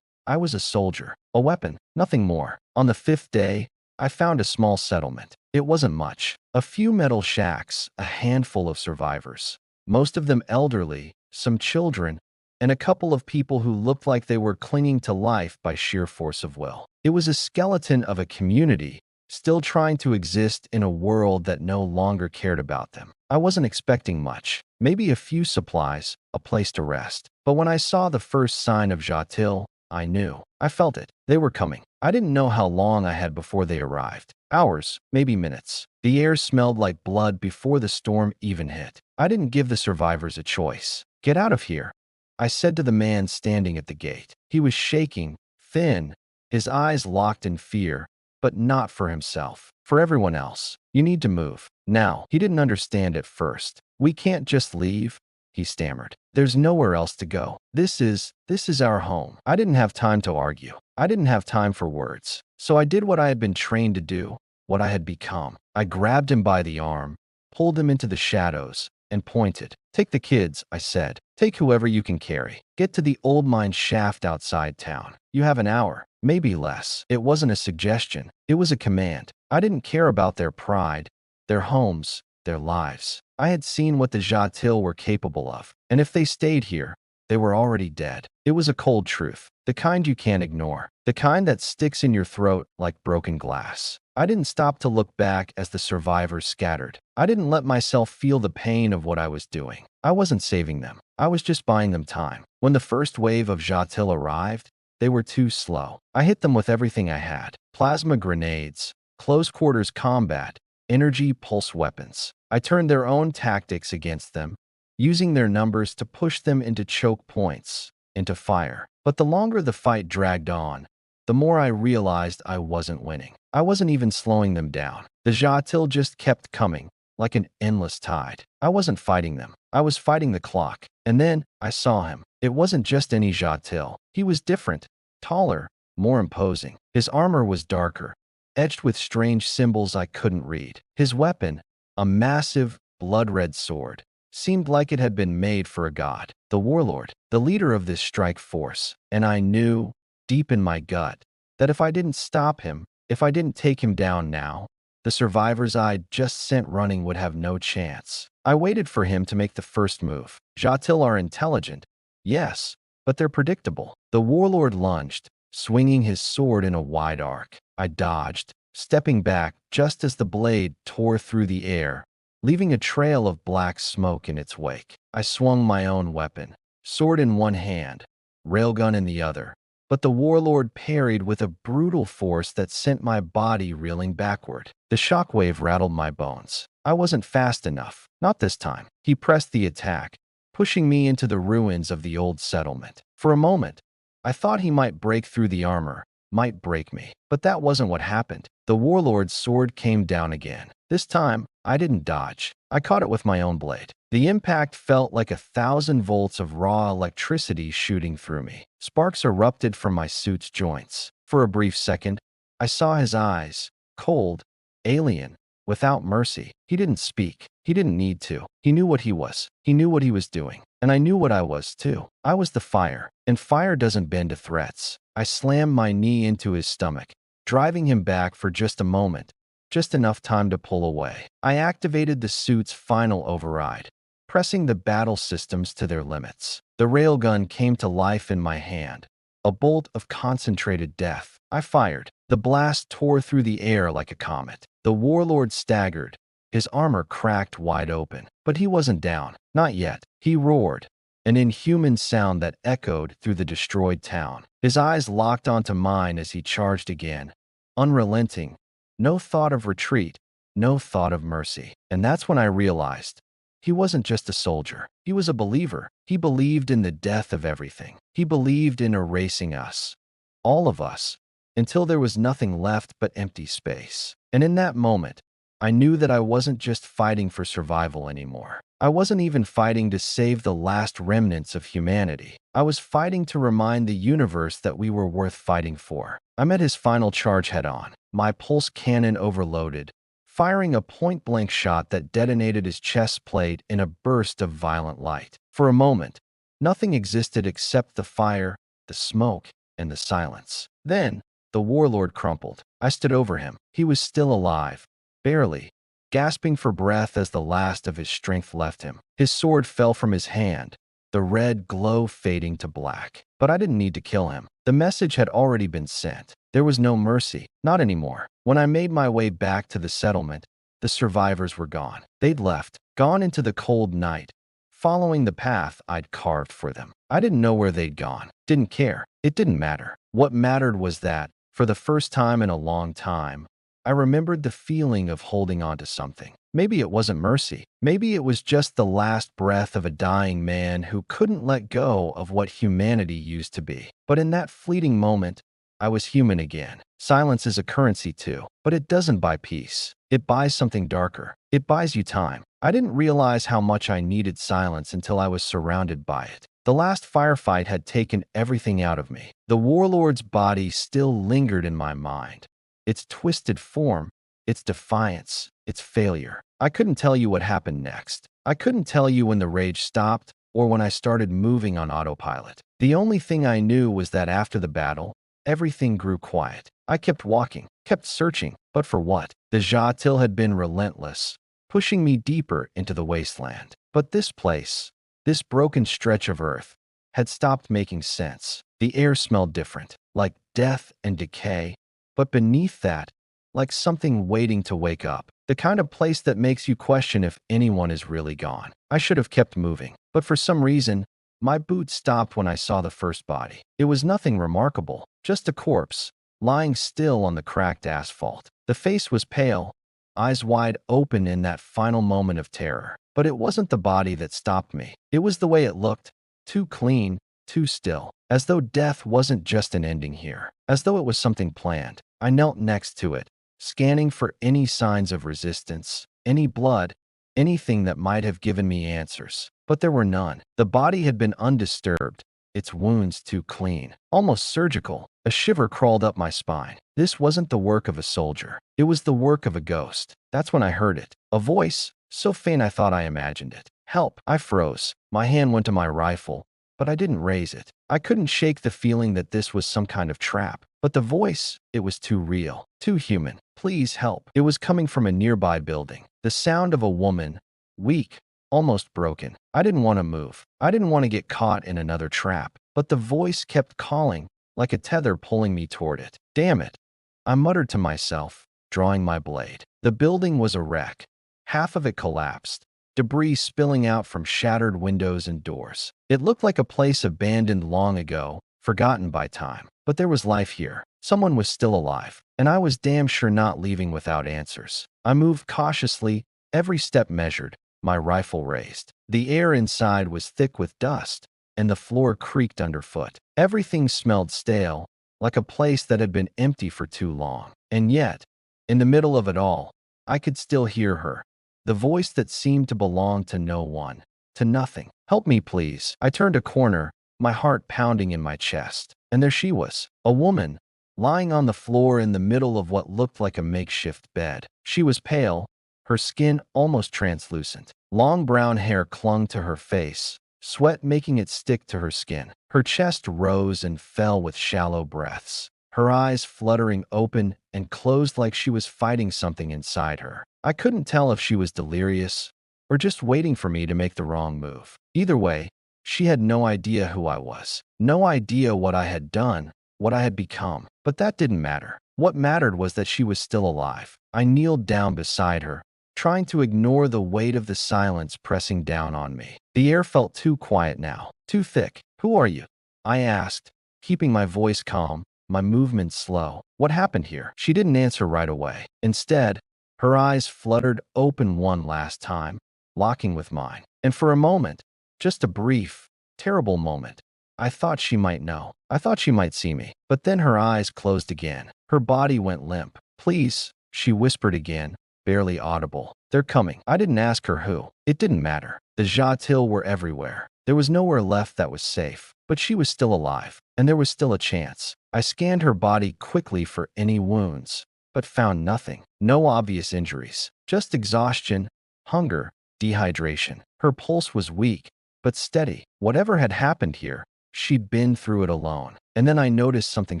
I was a soldier, a weapon, nothing more. On the 5th day, I found a small settlement. It wasn't much. A few metal shacks, a handful of survivors, most of them elderly, some children, and a couple of people who looked like they were clinging to life by sheer force of will. It was a skeleton of a community, still trying to exist in a world that no longer cared about them. I wasn't expecting much, maybe a few supplies, a place to rest. But when I saw the first sign of Jatil, I knew. I felt it. They were coming. I didn't know how long I had before they arrived. Hours, maybe minutes. The air smelled like blood before the storm even hit. I didn't give the survivors a choice. Get out of here, I said to the man standing at the gate. He was shaking, thin, his eyes locked in fear, but not for himself. For everyone else. You need to move. Now. He didn't understand at first. We can't just leave, he stammered. There's nowhere else to go. This is our home. I didn't have time to argue. I didn't have time for words. So I did what I had been trained to do, what I had become. I grabbed him by the arm, pulled him into the shadows, and pointed. Take the kids, I said. Take whoever you can carry. Get to the old mine shaft outside town. You have an hour, maybe less. It wasn't a suggestion. It was a command. I didn't care about their pride, their homes, their lives. I had seen what the Jatil were capable of, and if they stayed here, they were already dead. It was a cold truth, the kind you can't ignore, the kind that sticks in your throat like broken glass. I didn't stop to look back as the survivors scattered. I didn't let myself feel the pain of what I was doing. I wasn't saving them. I was just buying them time. When the first wave of Jatil arrived, they were too slow. I hit them with everything I had: plasma grenades, close quarters combat, energy pulse weapons. I turned their own tactics against them, using their numbers to push them into choke points, into fire. But the longer the fight dragged on, the more I realized I wasn't winning. I wasn't even slowing them down. The Jatil just kept coming, like an endless tide. I wasn't fighting them. I was fighting the clock. And then I saw him. It wasn't just any Jatil. He was different, taller, more imposing. His armor was darker, etched with strange symbols I couldn't read. His weapon, a massive, blood-red sword, seemed like it had been made for a god. The warlord, the leader of this strike force. And I knew, deep in my gut, that if I didn't stop him, if I didn't take him down now, the survivors I'd just sent running would have no chance. I waited for him to make the first move. Jatil are intelligent, yes, but they're predictable. The warlord lunged, swinging his sword in a wide arc. I dodged, stepping back just as the blade tore through the air, leaving a trail of black smoke in its wake. I swung my own weapon, sword in one hand, railgun in the other, but the warlord parried with a brutal force that sent my body reeling backward. The shockwave rattled my bones. I wasn't fast enough. Not this time. He pressed the attack, pushing me into the ruins of the old settlement. For a moment, I thought he might break through the armor, might break me. But that wasn't what happened. The warlord's sword came down again. This time, I didn't dodge. I caught it with my own blade. The impact felt like 1,000 volts of raw electricity shooting through me. Sparks erupted from my suit's joints. For a brief second, I saw his eyes, cold, alien, without mercy. He didn't speak. He didn't need to. He knew what he was. He knew what he was doing. And I knew what I was, too. I was the fire, and fire doesn't bend to threats. I slammed my knee into his stomach, driving him back for just a moment, just enough time to pull away. I activated the suit's final override, pressing the battle systems to their limits. The railgun came to life in my hand, a bolt of concentrated death. I fired. The blast tore through the air like a comet. The warlord staggered, his armor cracked wide open. But he wasn't down. Not yet. He roared, an inhuman sound that echoed through the destroyed town. His eyes locked onto mine as he charged again, unrelenting. No thought of retreat, no thought of mercy. And that's when I realized he wasn't just a soldier. He was a believer. He believed in the death of everything. He believed in erasing us, all of us, until there was nothing left but empty space. And in that moment, I knew that I wasn't just fighting for survival anymore. I wasn't even fighting to save the last remnants of humanity. I was fighting to remind the universe that we were worth fighting for. I met his final charge head-on, my pulse cannon overloaded, firing a point-blank shot that detonated his chest plate in a burst of violent light. For a moment, nothing existed except the fire, the smoke, and the silence. Then, the warlord crumpled. I stood over him. He was still alive, barely, gasping for breath as the last of his strength left him. His sword fell from his hand, the red glow fading to black. But I didn't need to kill him. The message had already been sent. There was no mercy, not anymore. When I made my way back to the settlement, the survivors were gone. They'd left, gone into the cold night, following the path I'd carved for them. I didn't know where they'd gone. Didn't care. It didn't matter. What mattered was that, for the first time in a long time, I remembered the feeling of holding on to something. Maybe it wasn't mercy. Maybe it was just the last breath of a dying man who couldn't let go of what humanity used to be. But in that fleeting moment, I was human again. Silence is a currency too, but it doesn't buy peace. It buys something darker. It buys you time. I didn't realize how much I needed silence until I was surrounded by it. The last firefight had taken everything out of me. The warlord's body still lingered in my mind. Its twisted form, its defiance, its failure. I couldn't tell you what happened next. I couldn't tell you when the rage stopped or when I started moving on autopilot. The only thing I knew was that after the battle, everything grew quiet. I kept walking, kept searching, but for what? The Jatil had been relentless, pushing me deeper into the wasteland. But this place, this broken stretch of earth, had stopped making sense. The air smelled different, like death and decay, but beneath that, like something waiting to wake up. The kind of place that makes you question if anyone is really gone. I should have kept moving, but for some reason, my boots stopped when I saw the first body. It was nothing remarkable, just a corpse, lying still on the cracked asphalt. The face was pale, eyes wide open in that final moment of terror. But it wasn't the body that stopped me. It was the way it looked, too clean, too still, as though death wasn't just an ending here, as though it was something planned. I knelt next to it, scanning for any signs of resistance, any blood, anything that might have given me answers. But there were none. The body had been undisturbed, its wounds too clean, almost surgical. A shiver crawled up my spine. This wasn't the work of a soldier. It was the work of a ghost. That's when I heard it. A voice, so faint I thought I imagined it. Help! I froze. My hand went to my rifle, but I didn't raise it. I couldn't shake the feeling that this was some kind of trap. But the voice, it was too real, too human. Please help. It was coming from a nearby building. The sound of a woman, weak, almost broken. I didn't want to move. I didn't want to get caught in another trap. But the voice kept calling, like a tether pulling me toward it. Damn it! I muttered to myself, drawing my blade. The building was a wreck. Half of it collapsed, debris spilling out from shattered windows and doors. It looked like a place abandoned long ago, forgotten by time. But there was life here. Someone was still alive, and I was damn sure not leaving without answers. I moved cautiously, every step measured, my rifle raised. The air inside was thick with dust, and the floor creaked underfoot. Everything smelled stale, like a place that had been empty for too long. And yet, in the middle of it all, I could still hear her, the voice that seemed to belong to no one, to nothing. Help me, please. I turned a corner, my heart pounding in my chest. And there she was, a woman, lying on the floor in the middle of what looked like a makeshift bed. She was pale, her skin almost translucent. Long brown hair clung to her face, sweat making it stick to her skin. Her chest rose and fell with shallow breaths, her eyes fluttering open and closed like she was fighting something inside her. I couldn't tell if she was delirious or just waiting for me to make the wrong move. Either way, she had no idea who I was, no idea what I had done, what I had become. But that didn't matter. What mattered was that she was still alive. I kneeled down beside her, trying to ignore the weight of the silence pressing down on me. The air felt too quiet now, too thick. Who are you? I asked, keeping my voice calm, my movements slow. What happened here? She didn't answer right away. Instead, her eyes fluttered open one last time, locking with mine. And for a moment, just a brief, terrible moment, I thought she might know. I thought she might see me. But then her eyes closed again. Her body went limp. Please, she whispered again, barely audible. They're coming. I didn't ask her who. It didn't matter. The Jatil were everywhere. There was nowhere left that was safe. But she was still alive, and there was still a chance. I scanned her body quickly for any wounds, but found nothing. No obvious injuries. Just exhaustion, hunger, dehydration. Her pulse was weak, but steady. Whatever had happened here, she'd been through it alone. And then I noticed something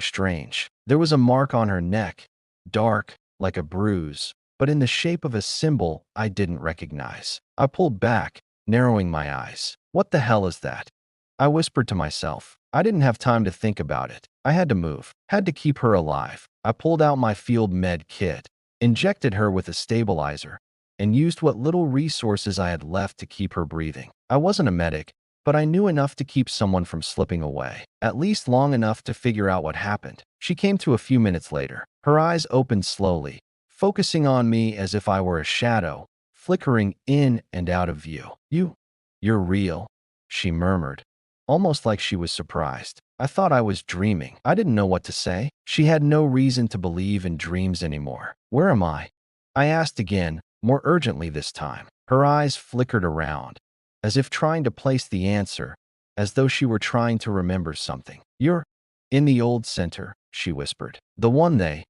strange. There was a mark on her neck, dark, like a bruise, but in the shape of a symbol I didn't recognize. I pulled back, narrowing my eyes. What the hell is that? I whispered to myself. I didn't have time to think about it. I had to move, had to keep her alive. I pulled out my field med kit, injected her with a stabilizer, and used what little resources I had left to keep her breathing. I wasn't a medic, but I knew enough to keep someone from slipping away, at least long enough to figure out what happened. She came to a few minutes later. Her eyes opened slowly, focusing on me as if I were a shadow, flickering in and out of view. You're real, she murmured, almost like she was surprised. I thought I was dreaming. I didn't know what to say. She had no reason to believe in dreams anymore. Where am I? I asked again, more urgently this time. Her eyes flickered around, as if trying to place the answer, as though she were trying to remember something. You're in the old center, she whispered. The one they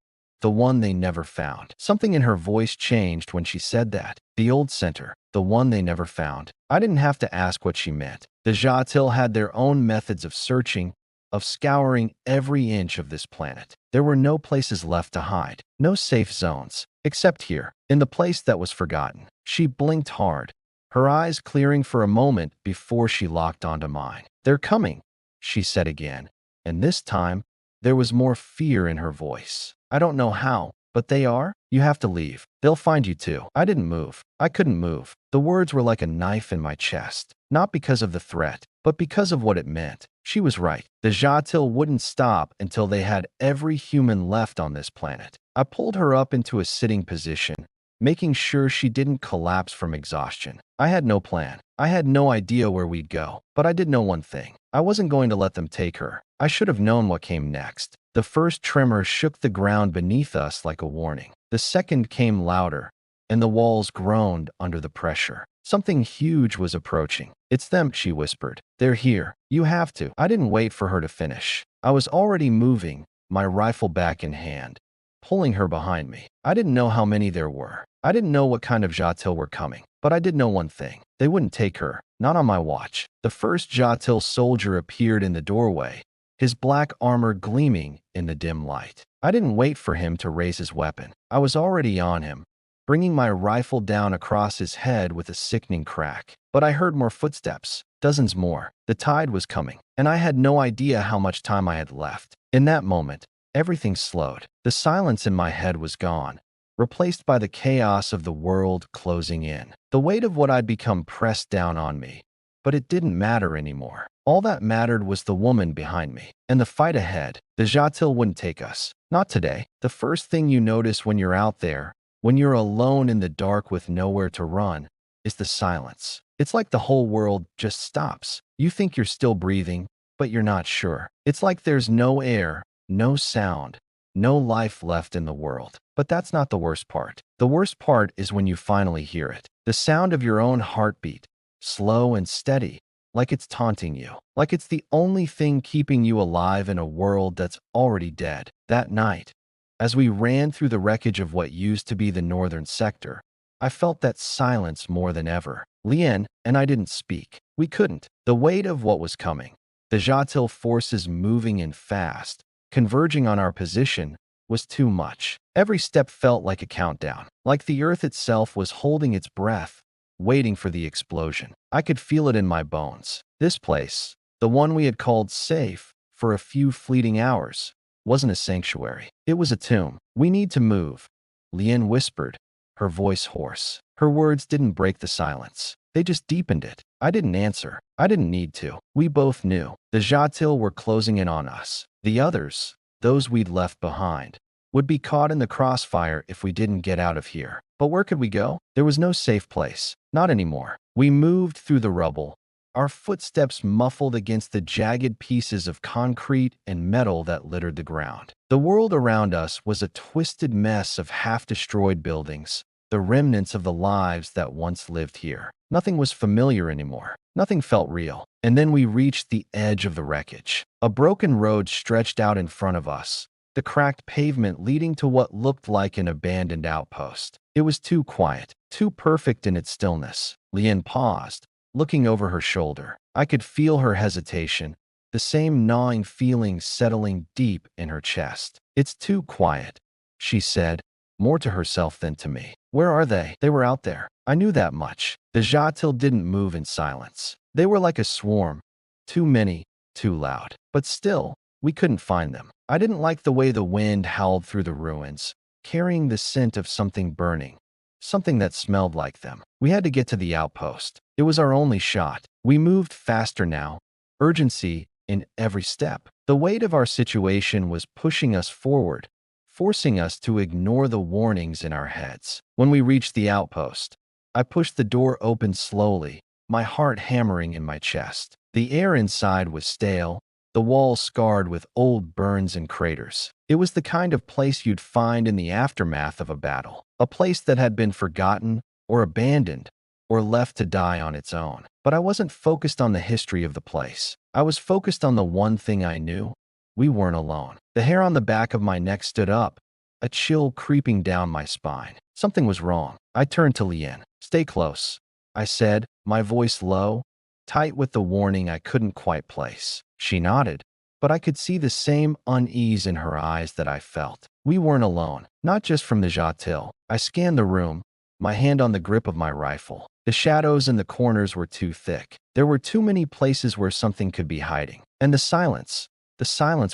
never found. Something in her voice changed when she said that. The old center, the one they never found. I didn't have to ask what she meant. The Jatil had their own methods of searching, of scouring every inch of this planet. There were no places left to hide, no safe zones, except here, in the place that was forgotten. She blinked hard, her eyes clearing for a moment before she locked onto mine. "They're coming," she said again, and this time, there was more fear in her voice. "I don't know how, but they are. You have to leave. They'll find you too." I didn't move. I couldn't move. The words were like a knife in my chest, not because of the threat, but because of what it meant. She was right. The Jatil wouldn't stop until they had every human left on this planet. I pulled her up into a sitting position, making sure she didn't collapse from exhaustion. I had no plan. I had no idea where we'd go, but I did know one thing. I wasn't going to let them take her. I should have known what came next. The first tremor shook the ground beneath us like a warning. The second came louder, and the walls groaned under the pressure. Something huge was approaching. "It's them," she whispered. "They're here. You have to." I didn't wait for her to finish. I was already moving, my rifle back in hand, pulling her behind me. I didn't know how many there were. I didn't know what kind of Jatil were coming, but I did know one thing. They wouldn't take her, not on my watch. The first Jatil soldier appeared in the doorway, his black armor gleaming in the dim light. I didn't wait for him to raise his weapon. I was already on him, bringing my rifle down across his head with a sickening crack. But I heard more footsteps, dozens more. The tide was coming, and I had no idea how much time I had left. In that moment, everything slowed. The silence in my head was gone, replaced by the chaos of the world closing in. The weight of what I'd become pressed down on me, but it didn't matter anymore. All that mattered was the woman behind me, and the fight ahead. The Jatil wouldn't take us. Not today. The first thing you notice when you're out there, when you're alone in the dark with nowhere to run, is the silence. It's like the whole world just stops. You think you're still breathing, but you're not sure. It's like there's no air, no sound, no life left in the world. But that's not the worst part. The worst part is when you finally hear it. The sound of your own heartbeat, slow and steady, like it's taunting you, like it's the only thing keeping you alive in a world that's already dead. That night, as we ran through the wreckage of what used to be the northern sector, I felt that silence more than ever. Lien and I didn't speak. We couldn't. The weight of what was coming, the Jatil forces moving in fast, converging on our position, was too much. Every step felt like a countdown, like the earth itself was holding its breath, waiting for the explosion. I could feel it in my bones. This place, the one we had called safe for a few fleeting hours, wasn't a sanctuary. It was a tomb. "We need to move," Lien whispered, her voice hoarse. Her words didn't break the silence. They just deepened it. I didn't answer. I didn't need to. We both knew. The Jatil were closing in on us. The others, those we'd left behind, would be caught in the crossfire if we didn't get out of here. But where could we go? There was no safe place. Not anymore. We moved through the rubble, our footsteps muffled against the jagged pieces of concrete and metal that littered the ground. The world around us was a twisted mess of half-destroyed buildings, the remnants of the lives that once lived here. Nothing was familiar anymore. Nothing felt real. And then we reached the edge of the wreckage. A broken road stretched out in front of us, the cracked pavement leading to what looked like an abandoned outpost. It was too quiet, too perfect in its stillness. Lien paused, looking over her shoulder. I could feel her hesitation, the same gnawing feeling settling deep in her chest. "It's too quiet," she said, more to herself than to me. "Where are they?" They were out there. I knew that much. The Jatil didn't move in silence. They were like a swarm. Too many, too loud. But still, we couldn't find them. I didn't like the way the wind howled through the ruins, carrying the scent of something burning, something that smelled like them. We had to get to the outpost. It was our only shot. We moved faster now, urgency in every step. The weight of our situation was pushing us forward, forcing us to ignore the warnings in our heads. When we reached the outpost, I pushed the door open slowly, my heart hammering in my chest. The air inside was stale, the walls scarred with old burns and craters. It was the kind of place you'd find in the aftermath of a battle, a place that had been forgotten or abandoned or left to die on its own. But I wasn't focused on the history of the place. I was focused on the one thing I knew. We weren't alone. The hair on the back of my neck stood up, a chill creeping down my spine. Something was wrong. I turned to Lien. "Stay close," I said, my voice low, tight with the warning I couldn't quite place. She nodded, but I could see the same unease in her eyes that I felt. We weren't alone, not just from the Jatil. I scanned the room, my hand on the grip of my rifle. The shadows in the corners were too thick. There were too many places where something could be hiding. And the silence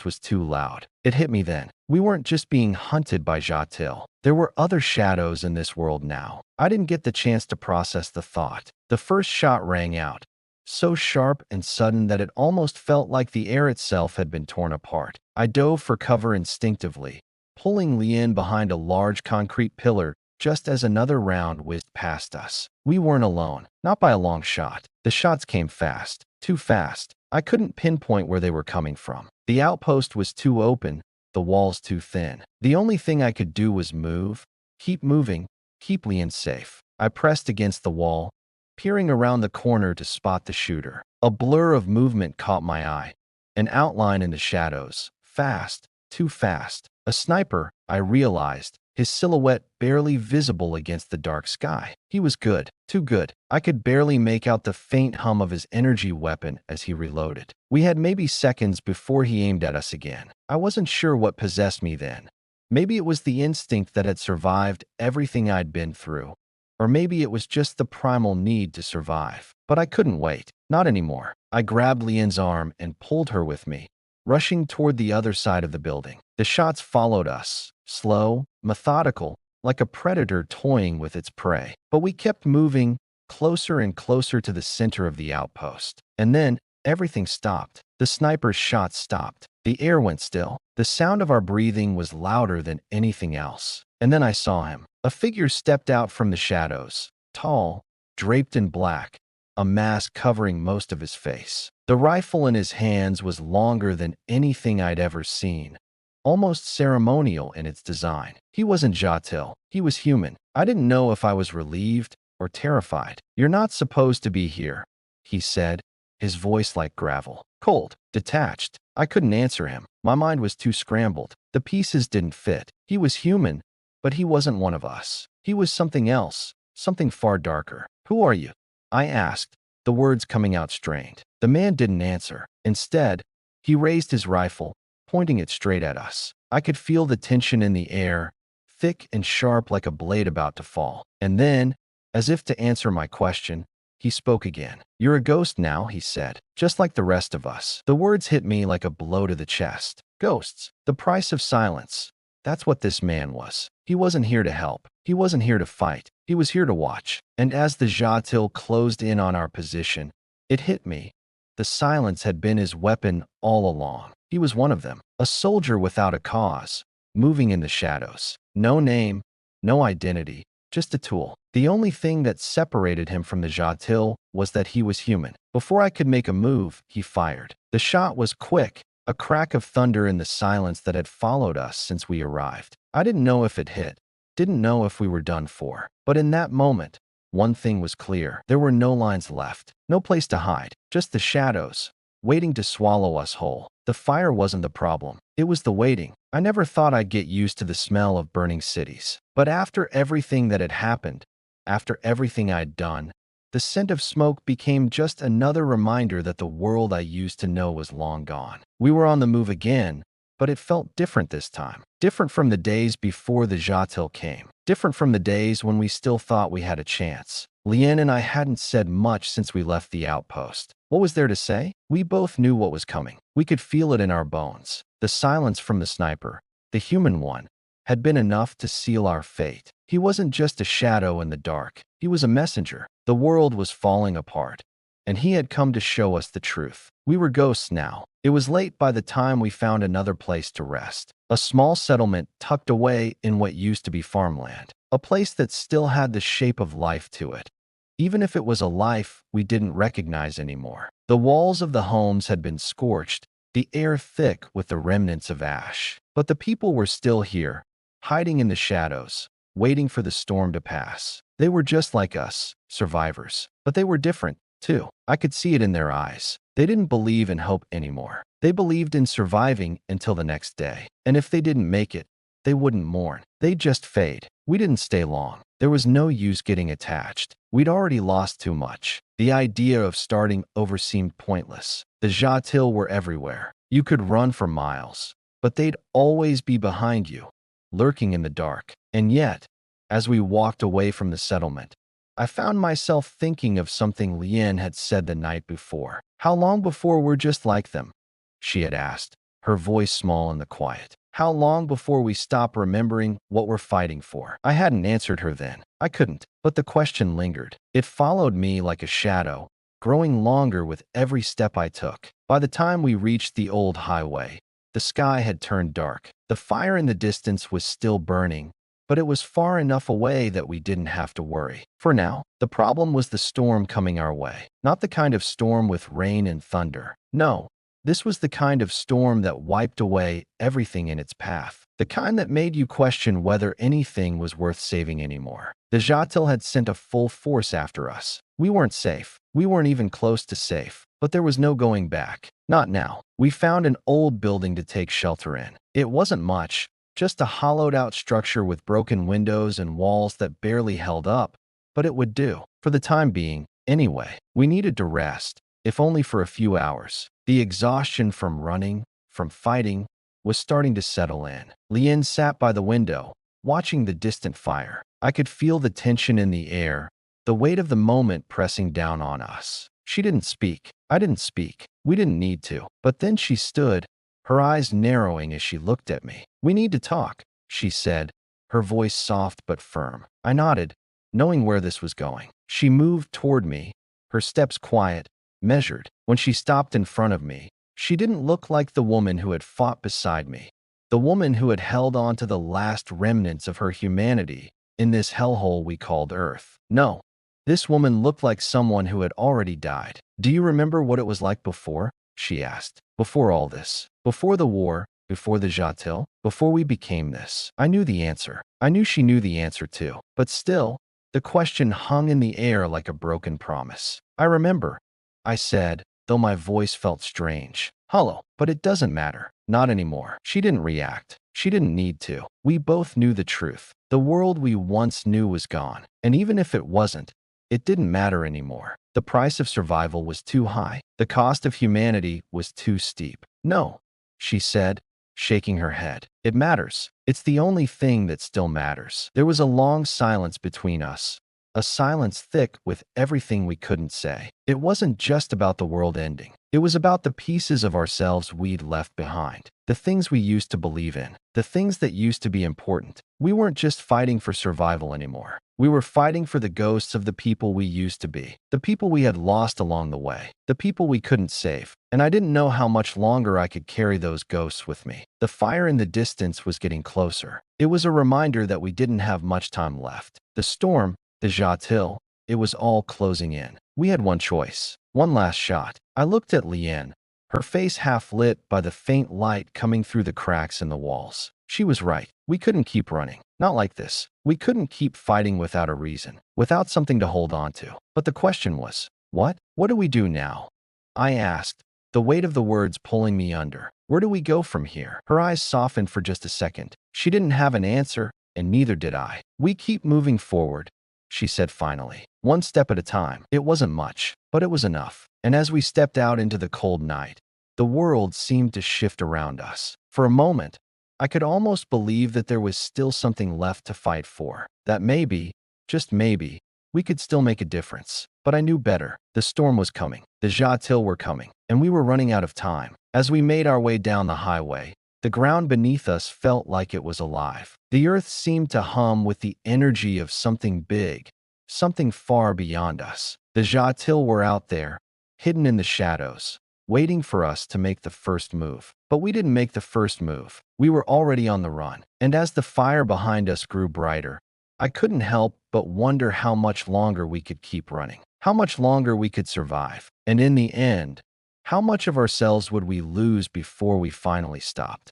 was too loud. It hit me then. We weren't just being hunted by Jatil. There were other shadows in this world now. I didn't get the chance to process the thought. The first shot rang out, so sharp and sudden that it almost felt like the air itself had been torn apart. I dove for cover instinctively, pulling Lien behind a large concrete pillar just as another round whizzed past us. We weren't alone, not by a long shot. The shots came fast, too fast. I couldn't pinpoint where they were coming from. The outpost was too open, the walls too thin. The only thing I could do was move, keep moving, keep Lien safe. I pressed against the wall, peering around the corner to spot the shooter. A blur of movement caught my eye, an outline in the shadows. Fast, too fast. A sniper, I realized, his silhouette barely visible against the dark sky. He was good, too good. I could barely make out the faint hum of his energy weapon as he reloaded. We had maybe seconds before he aimed at us again. I wasn't sure what possessed me then. Maybe it was the instinct that had survived everything I'd been through. Or maybe it was just the primal need to survive. But I couldn't wait. Not anymore. I grabbed Lien's arm and pulled her with me, rushing toward the other side of the building. The shots followed us, slow, methodical, like a predator toying with its prey. But we kept moving, closer and closer to the center of the outpost. And then, everything stopped. The sniper's shots stopped. The air went still. The sound of our breathing was louder than anything else. And then I saw him. A figure stepped out from the shadows, tall, draped in black, a mask covering most of his face. The rifle in his hands was longer than anything I'd ever seen, almost ceremonial in its design. He wasn't Jatil. He was human. I didn't know if I was relieved or terrified. "You're not supposed to be here," he said, his voice like gravel. Cold, detached. I couldn't answer him. My mind was too scrambled. The pieces didn't fit. He was human, but he wasn't one of us. He was something else, something far darker. "Who are you?" I asked, the words coming out strained. The man didn't answer. Instead, he raised his rifle, pointing it straight at us. I could feel the tension in the air, thick and sharp like a blade about to fall. And then, as if to answer my question, he spoke again. "You're a ghost now," he said, "just like the rest of us." The words hit me like a blow to the chest. Ghosts. The price of silence. That's what this man was. He wasn't here to help. He wasn't here to fight. He was here to watch. And as the Jatil closed in on our position, it hit me. The silence had been his weapon all along. He was one of them. A soldier without a cause, moving in the shadows. No name, no identity, just a tool. The only thing that separated him from the Jatil was that he was human. Before I could make a move, he fired. The shot was quick, a crack of thunder in the silence that had followed us since we arrived. I didn't know if it hit, didn't know if we were done for. But in that moment, one thing was clear. There were no lines left, no place to hide, just the shadows, waiting to swallow us whole. The fire wasn't the problem. It was the waiting. I never thought I'd get used to the smell of burning cities. But after everything that had happened, after everything I'd done, the scent of smoke became just another reminder that the world I used to know was long gone. We were on the move again, but it felt different this time. Different from the days before the Jatil came. Different from the days when we still thought we had a chance. Lien and I hadn't said much since we left the outpost. What was there to say? We both knew what was coming. We could feel it in our bones. The silence from the sniper, the human one, had been enough to seal our fate. He wasn't just a shadow in the dark. He was a messenger. The world was falling apart, and he had come to show us the truth. We were ghosts now. It was late by the time we found another place to rest. A small settlement tucked away in what used to be farmland. A place that still had the shape of life to it, even if it was a life we didn't recognize anymore. The walls of the homes had been scorched, the air thick with the remnants of ash. But the people were still here, hiding in the shadows, waiting for the storm to pass. They were just like us, survivors. But they were different, too. I could see it in their eyes. They didn't believe in hope anymore. They believed in surviving until the next day. And if they didn't make it, they wouldn't mourn. They'd just fade. We didn't stay long. There was no use getting attached. We'd already lost too much. The idea of starting over seemed pointless. The Jatil were everywhere, You could run for miles, but they'd always be behind you, lurking in the dark. And yet, as we walked away from the settlement, I found myself thinking of something Lien had said the night before. How long before we're just like them? She had asked, her voice small in the quiet. How long before we stop remembering what we're fighting for? I hadn't answered her then. I couldn't, but the question lingered. It followed me like a shadow, growing longer with every step I took. By the time we reached the old highway, the sky had turned dark. The fire in the distance was still burning, but it was far enough away that we didn't have to worry. For now, the problem was the storm coming our way. Not the kind of storm with rain and thunder. No, this was the kind of storm that wiped away everything in its path. The kind that made you question whether anything was worth saving anymore. The Jatil had sent a full force after us. We weren't safe. We weren't even close to safe. But there was no going back. Not now. We found an old building to take shelter in. It wasn't much, just a hollowed-out structure with broken windows and walls that barely held up, but it would do. For the time being, anyway. We needed to rest, if only for a few hours. The exhaustion from running, from fighting, was starting to settle in. Lien sat by the window, watching the distant fire. I could feel the tension in the air, the weight of the moment pressing down on us. She didn't speak. I didn't speak. We didn't need to. But then she stood, her eyes narrowing as she looked at me. "We need to talk," she said, her voice soft but firm. I nodded, knowing where this was going. She moved toward me, her steps quiet, measured. When she stopped in front of me, she didn't look like the woman who had fought beside me, the woman who had held on to the last remnants of her humanity in this hellhole we called Earth. No, this woman looked like someone who had already died. "Do you remember what it was like before?" she asked. "Before all this? Before the war? Before the Jatil? Before we became this?" I knew the answer. I knew she knew the answer too. But still, the question hung in the air like a broken promise. "I remember," I said, though my voice felt strange. Hollow. "But it doesn't matter. Not anymore." She didn't react. She didn't need to. We both knew the truth. The world we once knew was gone. And even if it wasn't, it didn't matter anymore. The price of survival was too high. The cost of humanity was too steep. "No," she said, shaking her head. "It matters. It's the only thing that still matters." There was a long silence between us, a silence thick with everything we couldn't say. It wasn't just about the world ending. It was about the pieces of ourselves we'd left behind, the things we used to believe in, the things that used to be important. We weren't just fighting for survival anymore. We were fighting for the ghosts of the people we used to be, the people we had lost along the way, the people we couldn't save. And I didn't know how much longer I could carry those ghosts with me. The fire in the distance was getting closer. It was a reminder that we didn't have much time left. The storm, the Jatil, it was all closing in. We had one choice, one last shot. I looked at Lien, her face half lit by the faint light coming through the cracks in the walls. She was right. We couldn't keep running. Not like this. We couldn't keep fighting without a reason, without something to hold on to. But the question was, what? What do we do now? I asked, the weight of the words pulling me under. Where do we go from here? Her eyes softened for just a second. She didn't have an answer, and neither did I. "We keep moving forward," she said finally. "One step at a time." It wasn't much, but it was enough. And as we stepped out into the cold night, the world seemed to shift around us. For a moment, I could almost believe that there was still something left to fight for. That maybe, just maybe, we could still make a difference. But I knew better. The storm was coming. The Jatil were coming. And we were running out of time. As we made our way down the highway, the ground beneath us felt like it was alive. The earth seemed to hum with the energy of something big, something far beyond us. The Jatil were out there, hidden in the shadows, waiting for us to make the first move. But we didn't make the first move. We were already on the run. And as the fire behind us grew brighter, I couldn't help but wonder how much longer we could keep running, how much longer we could survive. And in the end, how much of ourselves would we lose before we finally stopped?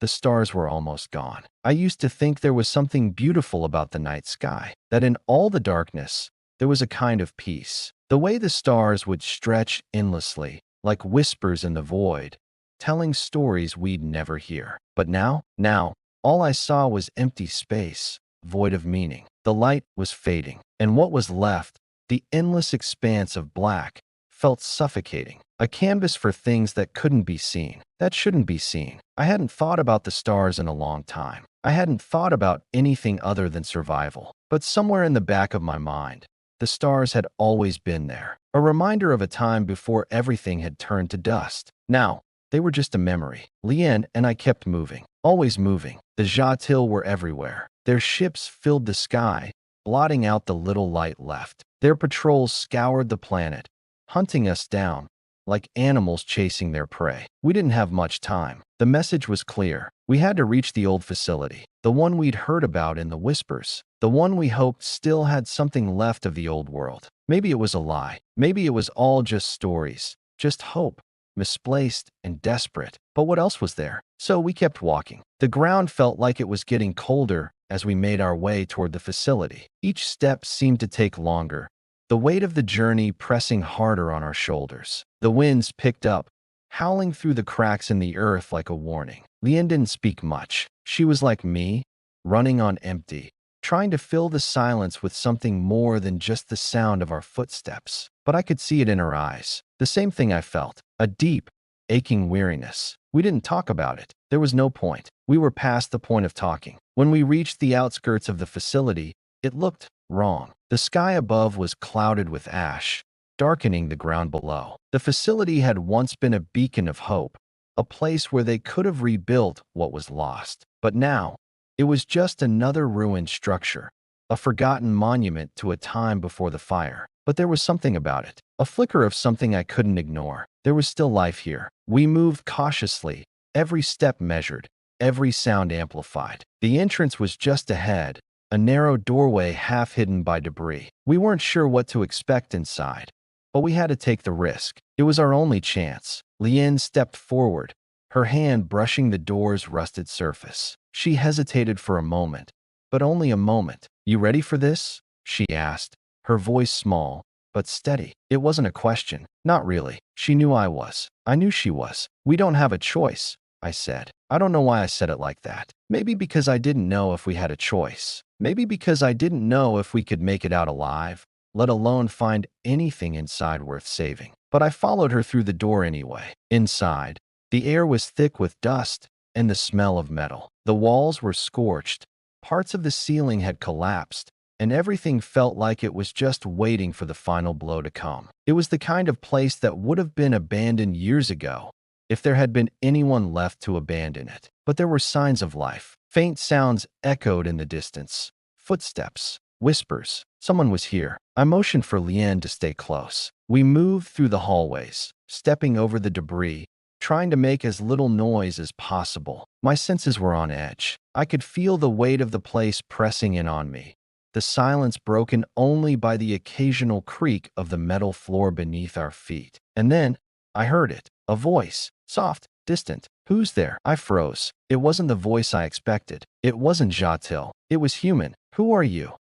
The stars were almost gone. I used to think there was something beautiful about the night sky, that in all the darkness, there was a kind of peace. The way the stars would stretch endlessly, like whispers in the void, telling stories we'd never hear. But now, all I saw was empty space, void of meaning. The light was fading, and what was left, the endless expanse of black, felt suffocating. A canvas for things that couldn't be seen, that shouldn't be seen. I hadn't thought about the stars in a long time. I hadn't thought about anything other than survival. But somewhere in the back of my mind, the stars had always been there. A reminder of a time before everything had turned to dust. Now, they were just a memory. Lien and I kept moving, always moving. The Jatil were everywhere. Their ships filled the sky, blotting out the little light left. Their patrols scoured the planet, hunting us down like animals chasing their prey. We didn't have much time. The message was clear. We had to reach the old facility, the one we'd heard about in the whispers, the one we hoped still had something left of the old world. Maybe it was a lie. Maybe it was all just stories, just hope, misplaced and desperate. But what else was there? So we kept walking. The ground felt like it was getting colder as we made our way toward the facility. Each step seemed to take longer, the weight of the journey pressing harder on our shoulders. The winds picked up, howling through the cracks in the earth like a warning. Lien didn't speak much. She was like me, running on empty, trying to fill the silence with something more than just the sound of our footsteps. But I could see it in her eyes. The same thing I felt, a deep, aching weariness. We didn't talk about it. There was no point. We were past the point of talking. When we reached the outskirts of the facility, it looked wrong. The sky above was clouded with ash, darkening the ground below. The facility had once been a beacon of hope, a place where they could have rebuilt what was lost. But now, it was just another ruined structure, a forgotten monument to a time before the fire. But there was something about it, a flicker of something I couldn't ignore. There was still life here. We moved cautiously, every step measured, every sound amplified. The entrance was just ahead, a narrow doorway half hidden by debris. We weren't sure what to expect inside, but we had to take the risk. It was our only chance. Lien stepped forward, her hand brushing the door's rusted surface. She hesitated for a moment, but only a moment. "You ready for this?" she asked, her voice small, but steady. It wasn't a question. Not really. She knew I was. I knew she was. "We don't have a choice," I said. I don't know why I said it like that. Maybe because I didn't know if we had a choice. Maybe because I didn't know if we could make it out alive, let alone find anything inside worth saving. But I followed her through the door anyway. Inside, the air was thick with dust and the smell of metal. The walls were scorched, parts of the ceiling had collapsed, and everything felt like it was just waiting for the final blow to come. It was the kind of place that would have been abandoned years ago, if there had been anyone left to abandon it. But there were signs of life. Faint sounds echoed in the distance. Footsteps, whispers. Someone was here. I motioned for Lien to stay close. We moved through the hallways, stepping over the debris, trying to make as little noise as possible. My senses were on edge. I could feel the weight of the place pressing in on me, the silence broken only by the occasional creak of the metal floor beneath our feet. And then I heard it, a voice, soft, distant. "Who's there?" I froze. It wasn't the voice I expected. It wasn't Jatil. It was human. "Who are you?"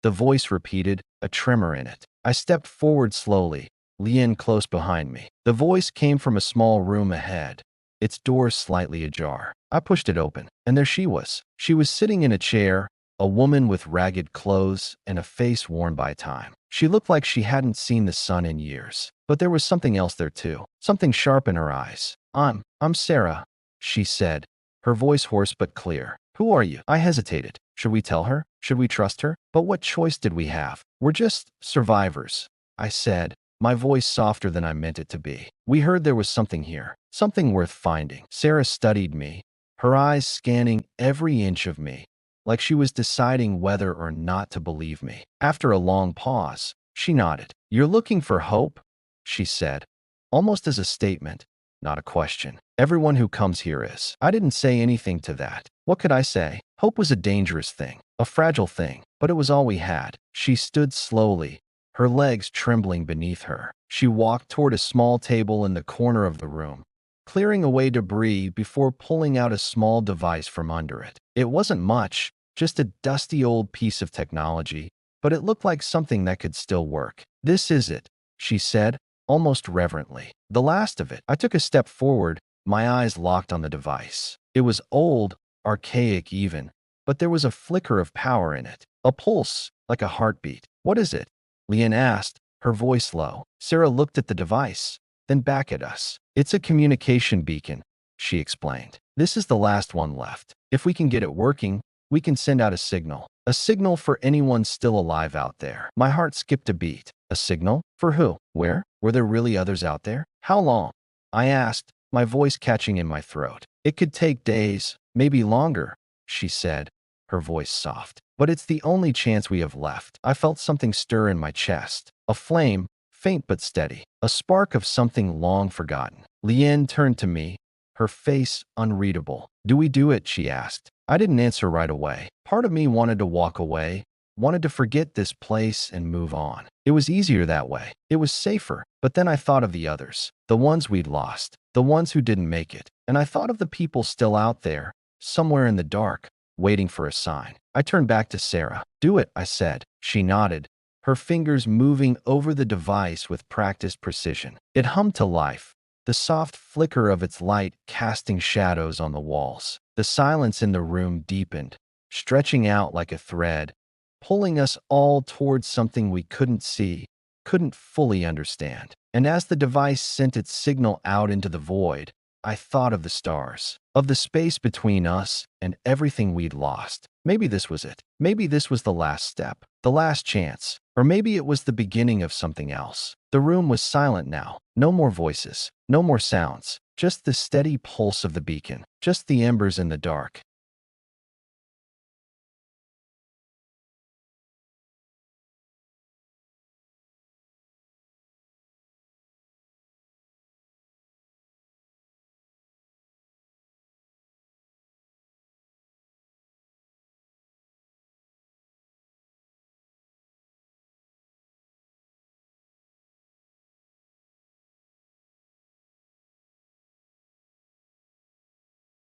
The voice repeated, a tremor in it. I stepped forward slowly, Lien close behind me. The voice came from a small room ahead, its door slightly ajar. I pushed it open, and there she was. She was sitting in a chair, a woman with ragged clothes and a face worn by time. She looked like she hadn't seen the sun in years. But there was something else there too, something sharp in her eyes. I'm Sarah," she said, her voice hoarse but clear. "Who are you?" I hesitated. Should we tell her? Should we trust her? But what choice did we have? "We're just survivors," I said, my voice softer than I meant it to be. "We heard there was something here, something worth finding." Sarah studied me, her eyes scanning every inch of me, like she was deciding whether or not to believe me. After a long pause, she nodded. "You're looking for hope?" she said, almost as a statement, not a question. "Everyone who comes here is." I didn't say anything to that. What could I say? Hope was a dangerous thing, a fragile thing, but it was all we had. She stood slowly, her legs trembling beneath her. She walked toward a small table in the corner of the room, clearing away debris before pulling out a small device from under it. It wasn't much, just a dusty old piece of technology, but it looked like something that could still work. "This is it," she said, almost reverently. "The last of it." I took a step forward, my eyes locked on the device. It was old, archaic even, but there was a flicker of power in it, a pulse, like a heartbeat. "What is it?" Lien asked, her voice low. Sarah looked at the device, then back at us. It's a communication beacon, she explained. This is the last one left. If we can get it working, we can send out a signal. A signal for anyone still alive out there. My heart skipped a beat. A signal? For who? Where? Were there really others out there? How long? I asked, my voice catching in my throat. It could take days, maybe longer, she said, her voice soft. But it's the only chance we have left. I felt something stir in my chest. A flame, faint but steady. A spark of something long forgotten. Lien turned to me, her face unreadable. Do we do it? She asked. I didn't answer right away. Part of me wanted to walk away, wanted to forget this place and move on. It was easier that way. It was safer. But then I thought of the others, the ones we'd lost, the ones who didn't make it. And I thought of the people still out there, somewhere in the dark, waiting for a sign. I turned back to Sarah. Do it, I said. She nodded, her fingers moving over the device with practiced precision. It hummed to life, the soft flicker of its light casting shadows on the walls. The silence in the room deepened, stretching out like a thread, pulling us all towards something we couldn't see, couldn't fully understand. And as the device sent its signal out into the void, I thought of the stars, of the space between us and everything we'd lost. Maybe this was it. Maybe this was the last step, the last chance. Or maybe it was the beginning of something else. The room was silent now. No more voices, no more sounds. Just the steady pulse of the beacon, just the embers in the dark.